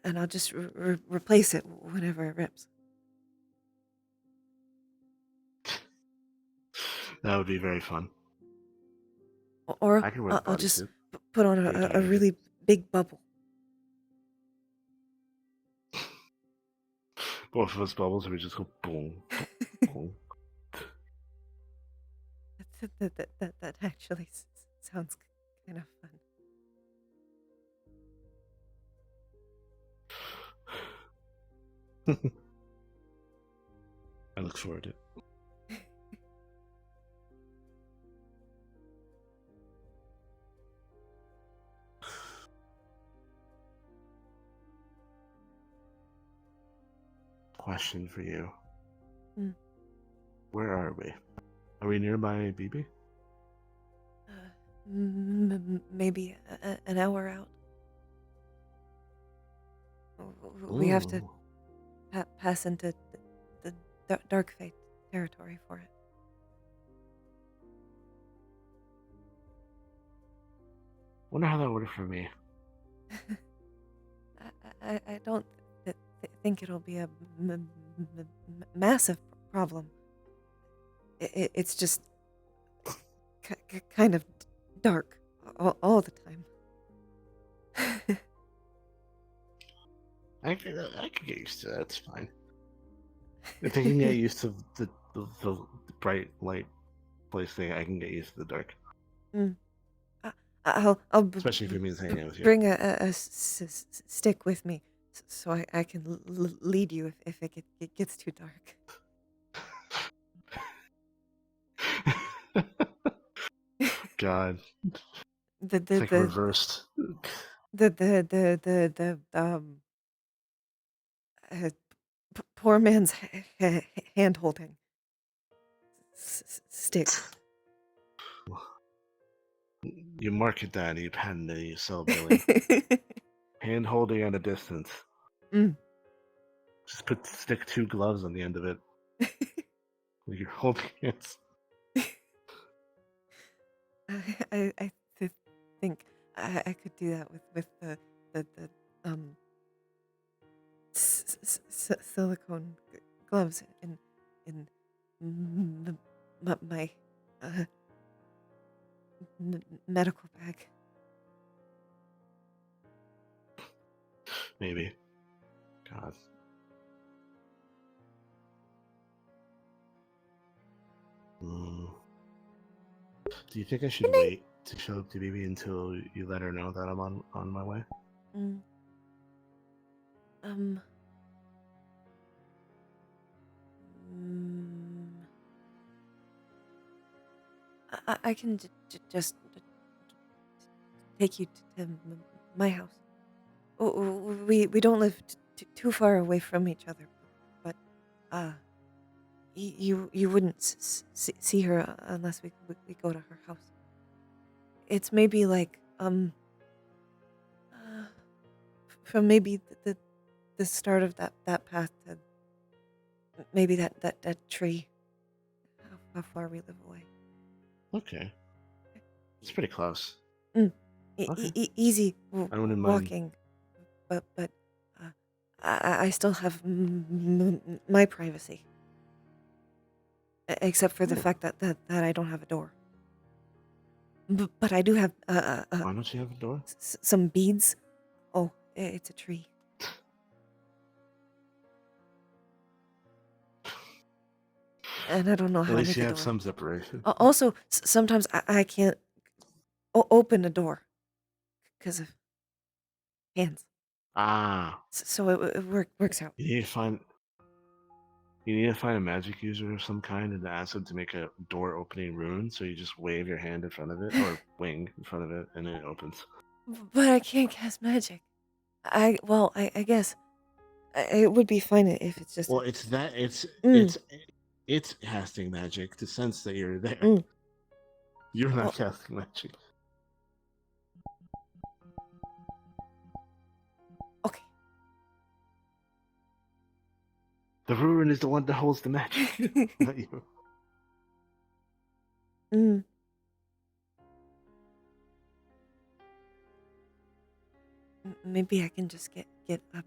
Speaker 1: And I'll just replace it whenever it rips.
Speaker 5: That would be very fun.
Speaker 1: Or
Speaker 5: I can wear the
Speaker 1: I'll just
Speaker 5: bodysuit.
Speaker 1: put on
Speaker 5: Get
Speaker 1: a
Speaker 5: tired of it.
Speaker 1: really big bubble.
Speaker 5: Both of us bubbles, and we just go boom, boom.
Speaker 1: That actually sounds kind of fun.
Speaker 5: I look forward to it. Question for you.
Speaker 1: Hmm.
Speaker 5: Where are we? Are we nearby BB?
Speaker 1: Maybe an hour out. We have to
Speaker 5: Ooh.
Speaker 1: pass into the dark fate territory for it.
Speaker 5: Wonder how that would work for me.
Speaker 1: I don't think it'll be a massive problem. It's just kind of dark all the time.
Speaker 5: I can get used to that. It's fine. If I can get used to the bright light place thing, I can get used to the dark.
Speaker 1: I'll
Speaker 5: Especially if it means hanging out with you.
Speaker 1: bring a stick with me so I can lead you if it gets too dark.
Speaker 5: God,
Speaker 1: The
Speaker 5: it's like reversed.
Speaker 1: the poor man's hand holding stick.
Speaker 5: You market that, you patent it, you sell billing. Hand holding at a distance.
Speaker 1: Mm.
Speaker 5: Just stick 2 gloves on the end of it. You're holding hands.
Speaker 1: I think I could do that with the silicone gloves in my medical bag.
Speaker 5: Maybe. God. Do you think I should wait to show up to BB until you let her know that I'm on my way?
Speaker 1: I can just take you to my house. We don't live too far away from each other, but you wouldn't see her unless we go to her house. It's maybe like from maybe the start of that path to maybe that tree. How far we live away.
Speaker 5: Okay. It's pretty close.
Speaker 1: Okay. Easy
Speaker 5: I wouldn't
Speaker 1: walking, but I still have my privacy, except for the fact that I don't have a door. But I do have
Speaker 5: Why don't you have a door?
Speaker 1: some beads. Oh, it's a tree. And I don't know how
Speaker 5: At
Speaker 1: to
Speaker 5: least
Speaker 1: make
Speaker 5: you
Speaker 1: a
Speaker 5: have
Speaker 1: door.
Speaker 5: some separation.
Speaker 1: Also, sometimes I can't open a door because of hands.
Speaker 5: Ah.
Speaker 1: So it works out.
Speaker 5: You need to find a magic user of some kind and ask them to make a door opening rune. So you just wave your hand in front of it or wing in front of it, and it opens.
Speaker 1: But I can't cast magic. I guess it would be fine if it's just.
Speaker 5: Well, it's casting magic to sense that you're there. You're not casting magic.
Speaker 1: Okay.
Speaker 5: The rune is the one that holds the magic, not you.
Speaker 1: Maybe I can just get a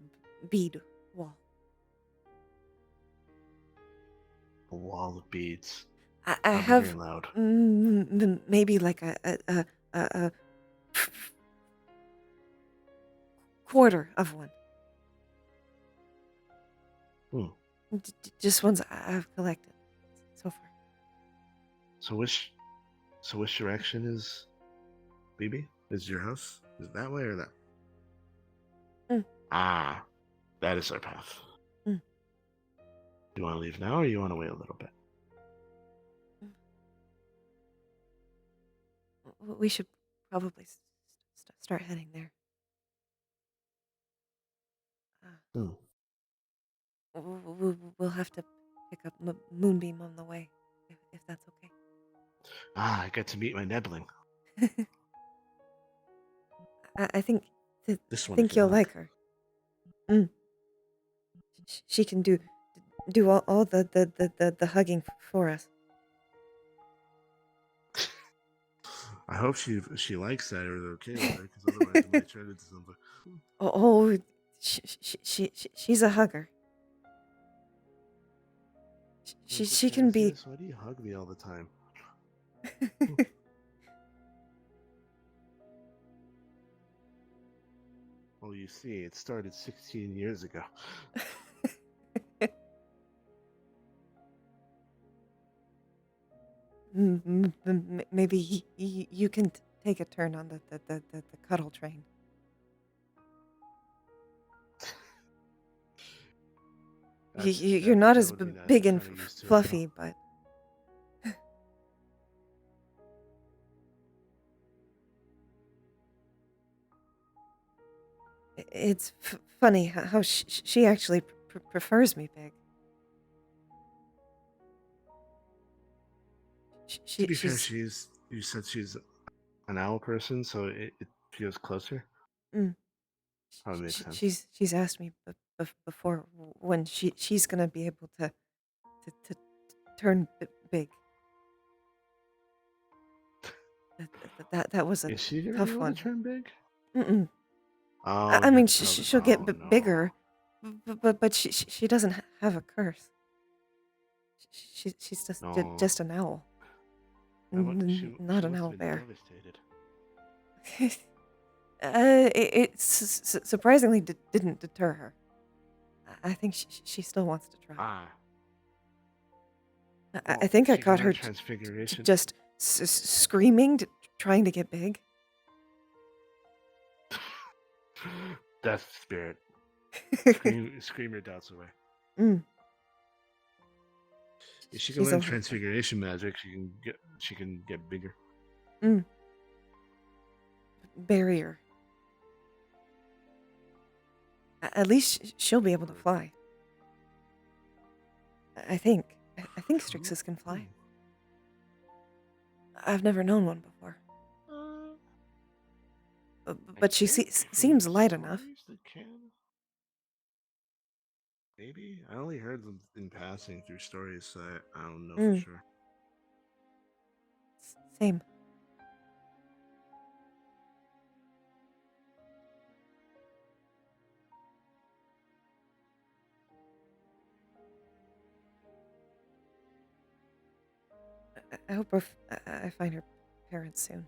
Speaker 1: bead wall.
Speaker 5: A wall of beads.
Speaker 1: I
Speaker 5: Not
Speaker 1: have
Speaker 5: very loud.
Speaker 1: maybe like a quarter of one. Just ones I've collected so far.
Speaker 5: So which direction is BB? Is your house? Is it that way or that? Ah, that is our path. You want to leave now, or you want to wait a little bit?
Speaker 1: We should probably start heading there.
Speaker 5: Hmm.
Speaker 1: We'll have to pick up Moonbeam on the way, if that's okay.
Speaker 5: Ah, I get to meet my Nebling.
Speaker 1: I think
Speaker 5: This one I
Speaker 1: think
Speaker 5: can
Speaker 1: you'll
Speaker 5: hug.
Speaker 1: like her. She can do all the hugging for us.
Speaker 5: I hope she likes that or they're okay with her, because otherwise I might try to do something.
Speaker 1: Oh, she's a hugger. She can be.
Speaker 5: Why do you hug me all the time? Well, you see, it started 16 years ago.
Speaker 1: Maybe you can take a turn on the cuddle train. You're not
Speaker 5: That
Speaker 1: as
Speaker 5: would be nice.
Speaker 1: big
Speaker 5: I'm
Speaker 1: and
Speaker 5: kinda used to it now.
Speaker 1: fluffy, but it's funny how she actually prefers me big.
Speaker 5: To be fair,
Speaker 1: She's
Speaker 5: you said she's an owl person, so it feels closer.
Speaker 1: mm,
Speaker 5: Probably makes sense.
Speaker 1: she's asked me before when she's gonna be able to turn big. That was a
Speaker 5: Is she gonna be
Speaker 1: tough
Speaker 5: able
Speaker 1: one.
Speaker 5: to turn big?
Speaker 1: Mm-mm.
Speaker 5: Oh,
Speaker 1: I
Speaker 5: you
Speaker 1: mean,
Speaker 5: have to tell the.
Speaker 1: she'll get
Speaker 5: Oh no.
Speaker 1: bigger, but she doesn't have a curse. She's
Speaker 5: No.
Speaker 1: just an owl, not
Speaker 5: She
Speaker 1: an
Speaker 5: must
Speaker 1: owl
Speaker 5: have been
Speaker 1: bear.
Speaker 5: devastated.
Speaker 1: It surprisingly didn't deter her. I think she still wants to try.
Speaker 5: Ah.
Speaker 1: I
Speaker 5: Well,
Speaker 1: think I
Speaker 5: she can
Speaker 1: caught
Speaker 5: learn
Speaker 1: her
Speaker 5: transfiguration.
Speaker 1: just screaming, trying to get big.
Speaker 5: Death spirit. Scream your doubts away.
Speaker 1: Mm.
Speaker 5: If she can
Speaker 1: She's
Speaker 5: learn
Speaker 1: over.
Speaker 5: transfiguration magic, she can get bigger.
Speaker 1: Barrier. At least she'll be able to fly. I think Strixes can fly. I've never known one before. But she seems light enough.
Speaker 5: That can. Maybe I only heard them in passing through stories, so I don't know for sure.
Speaker 1: Same. I hope I find her parents soon.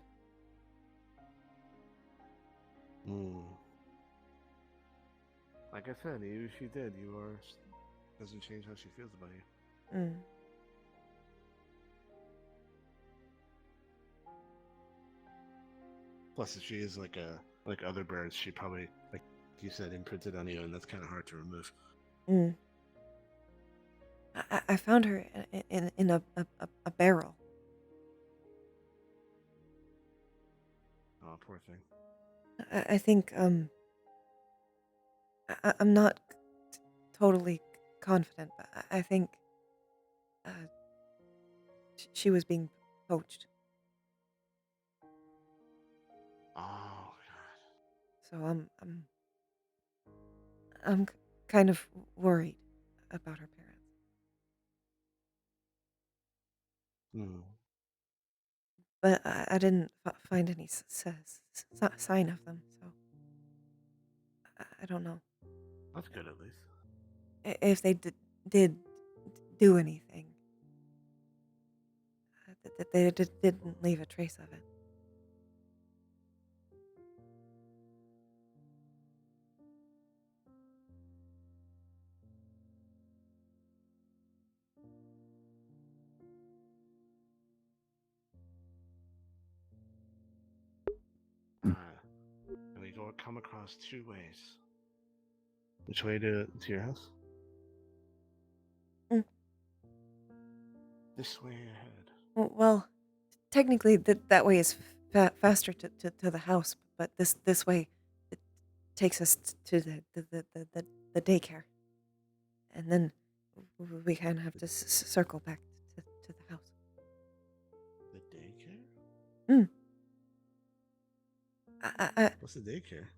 Speaker 5: Like I said, even if she did, doesn't change how she feels about you. Plus, if she is like other birds, she probably, like you said, imprinted on you, and that's kind of hard to remove.
Speaker 1: I found her in a barrel.
Speaker 5: Oh, poor thing.
Speaker 1: I think I'm not totally confident, but I think she was being poached.
Speaker 5: Oh God.
Speaker 1: So I'm kind of worried about her parents. But I didn't find any sign of them, so I don't know.
Speaker 5: That's good, at least.
Speaker 1: If they did do anything, they didn't leave a trace of it.
Speaker 5: And we come across two ways. Which way to your house? This way ahead.
Speaker 1: Well, technically that way is faster to the house, but this way it takes us to the daycare, and then we kind of have to circle back to the house.
Speaker 5: The daycare? What's the daycare?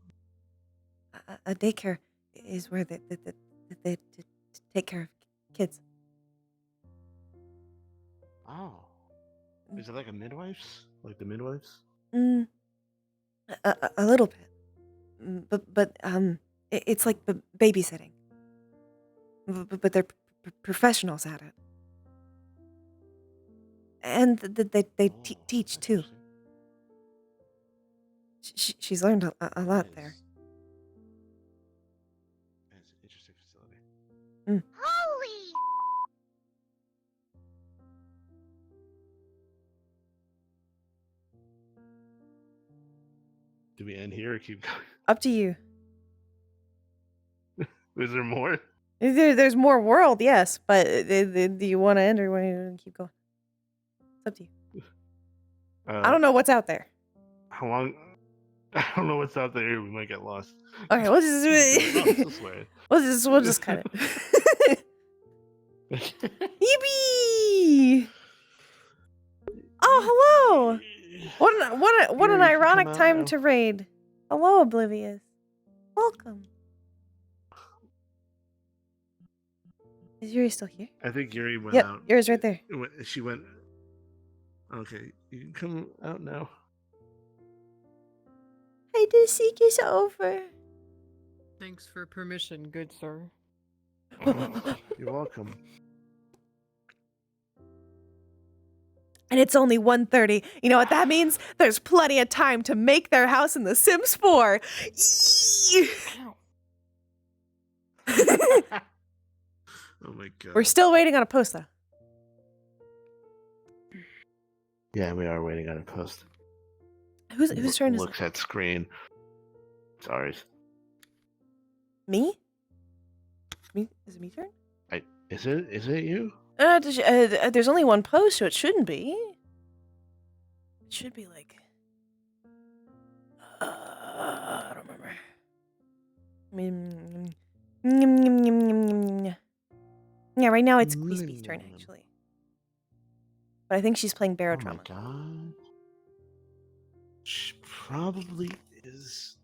Speaker 1: A daycare is where they take care of kids.
Speaker 5: Oh. Is it like a midwife's? Like the midwives?
Speaker 1: A little bit, but it's like babysitting, but they're professionals at it, and they teach too. She's learned a lot there.
Speaker 5: It's an interesting facility.
Speaker 6: Holy!
Speaker 5: Do we end here or keep going?
Speaker 1: Up to you.
Speaker 5: Is there more?
Speaker 1: There's more world, yes, but do you want to end or want to keep going? It's up to you. I don't know what's out there.
Speaker 5: How long? I don't know what's out there. We might get lost.
Speaker 1: Okay, we'll just
Speaker 5: This way.
Speaker 1: we'll just cut it. Yippee! Oh, hello! What an
Speaker 5: Yuri,
Speaker 1: ironic
Speaker 5: come out
Speaker 1: time
Speaker 5: now.
Speaker 1: to raid. Hello, Oblivious. Welcome. Is Yuri still here?
Speaker 5: I think Yuri went
Speaker 1: Yep,
Speaker 5: out.
Speaker 1: Yuri's right there.
Speaker 5: She went. Okay, you can come out now.
Speaker 1: Hey, the seek is over.
Speaker 3: Thanks for permission, good sir.
Speaker 5: You're welcome.
Speaker 1: And it's only 1:30. You know what that means? There's plenty of time to make their house in The Sims 4. Yee!
Speaker 5: Oh my god.
Speaker 1: We're still waiting on a post, though.
Speaker 5: Yeah, we are waiting on a post.
Speaker 1: Whose turn is it?
Speaker 5: Looks at screen. Sorry.
Speaker 1: Me? Me? Is it me turn?
Speaker 5: Is it you?
Speaker 1: There's only one post, so it shouldn't be. It should be like... I don't remember. Yeah, right now it's Queezy's turn, actually. But I think she's playing Barrow
Speaker 5: Oh my
Speaker 1: Trauma.
Speaker 5: god. She probably is.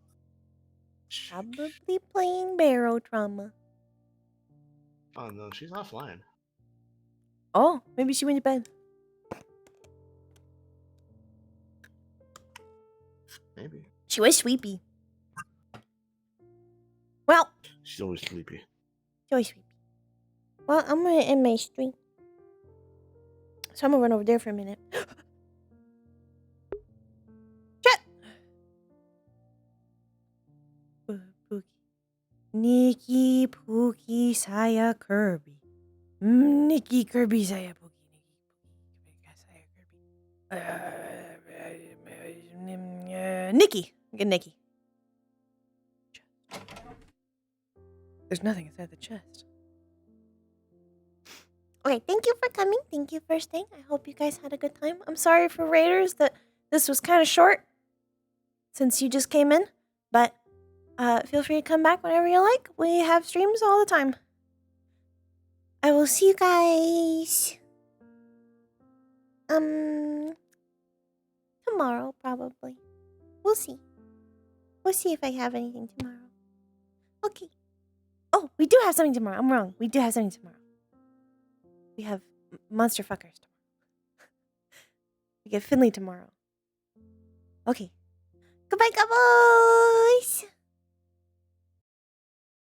Speaker 1: Probably playing Barrow Trauma.
Speaker 5: Oh no, she's offline.
Speaker 1: Oh, maybe she went to bed.
Speaker 5: Maybe.
Speaker 1: She was sleepy. Well,
Speaker 5: She's always sleepy.
Speaker 1: she was sleepy. Well, I'm gonna end my stream. So I'm gonna run over there for a minute. Chat! Pookie. Nikki, Pookie, Saya, Kirby. Nikki, Kirby, Saya, Pookie. Nikki, Pookie, Saya, Kirby. Nikki. Get Nikki. There's nothing inside the chest. Okay, thank you for coming. Thank you for staying. I hope you guys had a good time. I'm sorry for Raiders that this was kind of short since you just came in, but feel free to come back whenever you like. We have streams all the time. I will see you guys tomorrow probably. We'll see. We'll see if I have anything tomorrow. Okay. Oh, we do have something tomorrow. I'm wrong. We do have something tomorrow. We have Monster Fuckers tomorrow. We get Finley tomorrow. Okay. Goodbye, cowboys!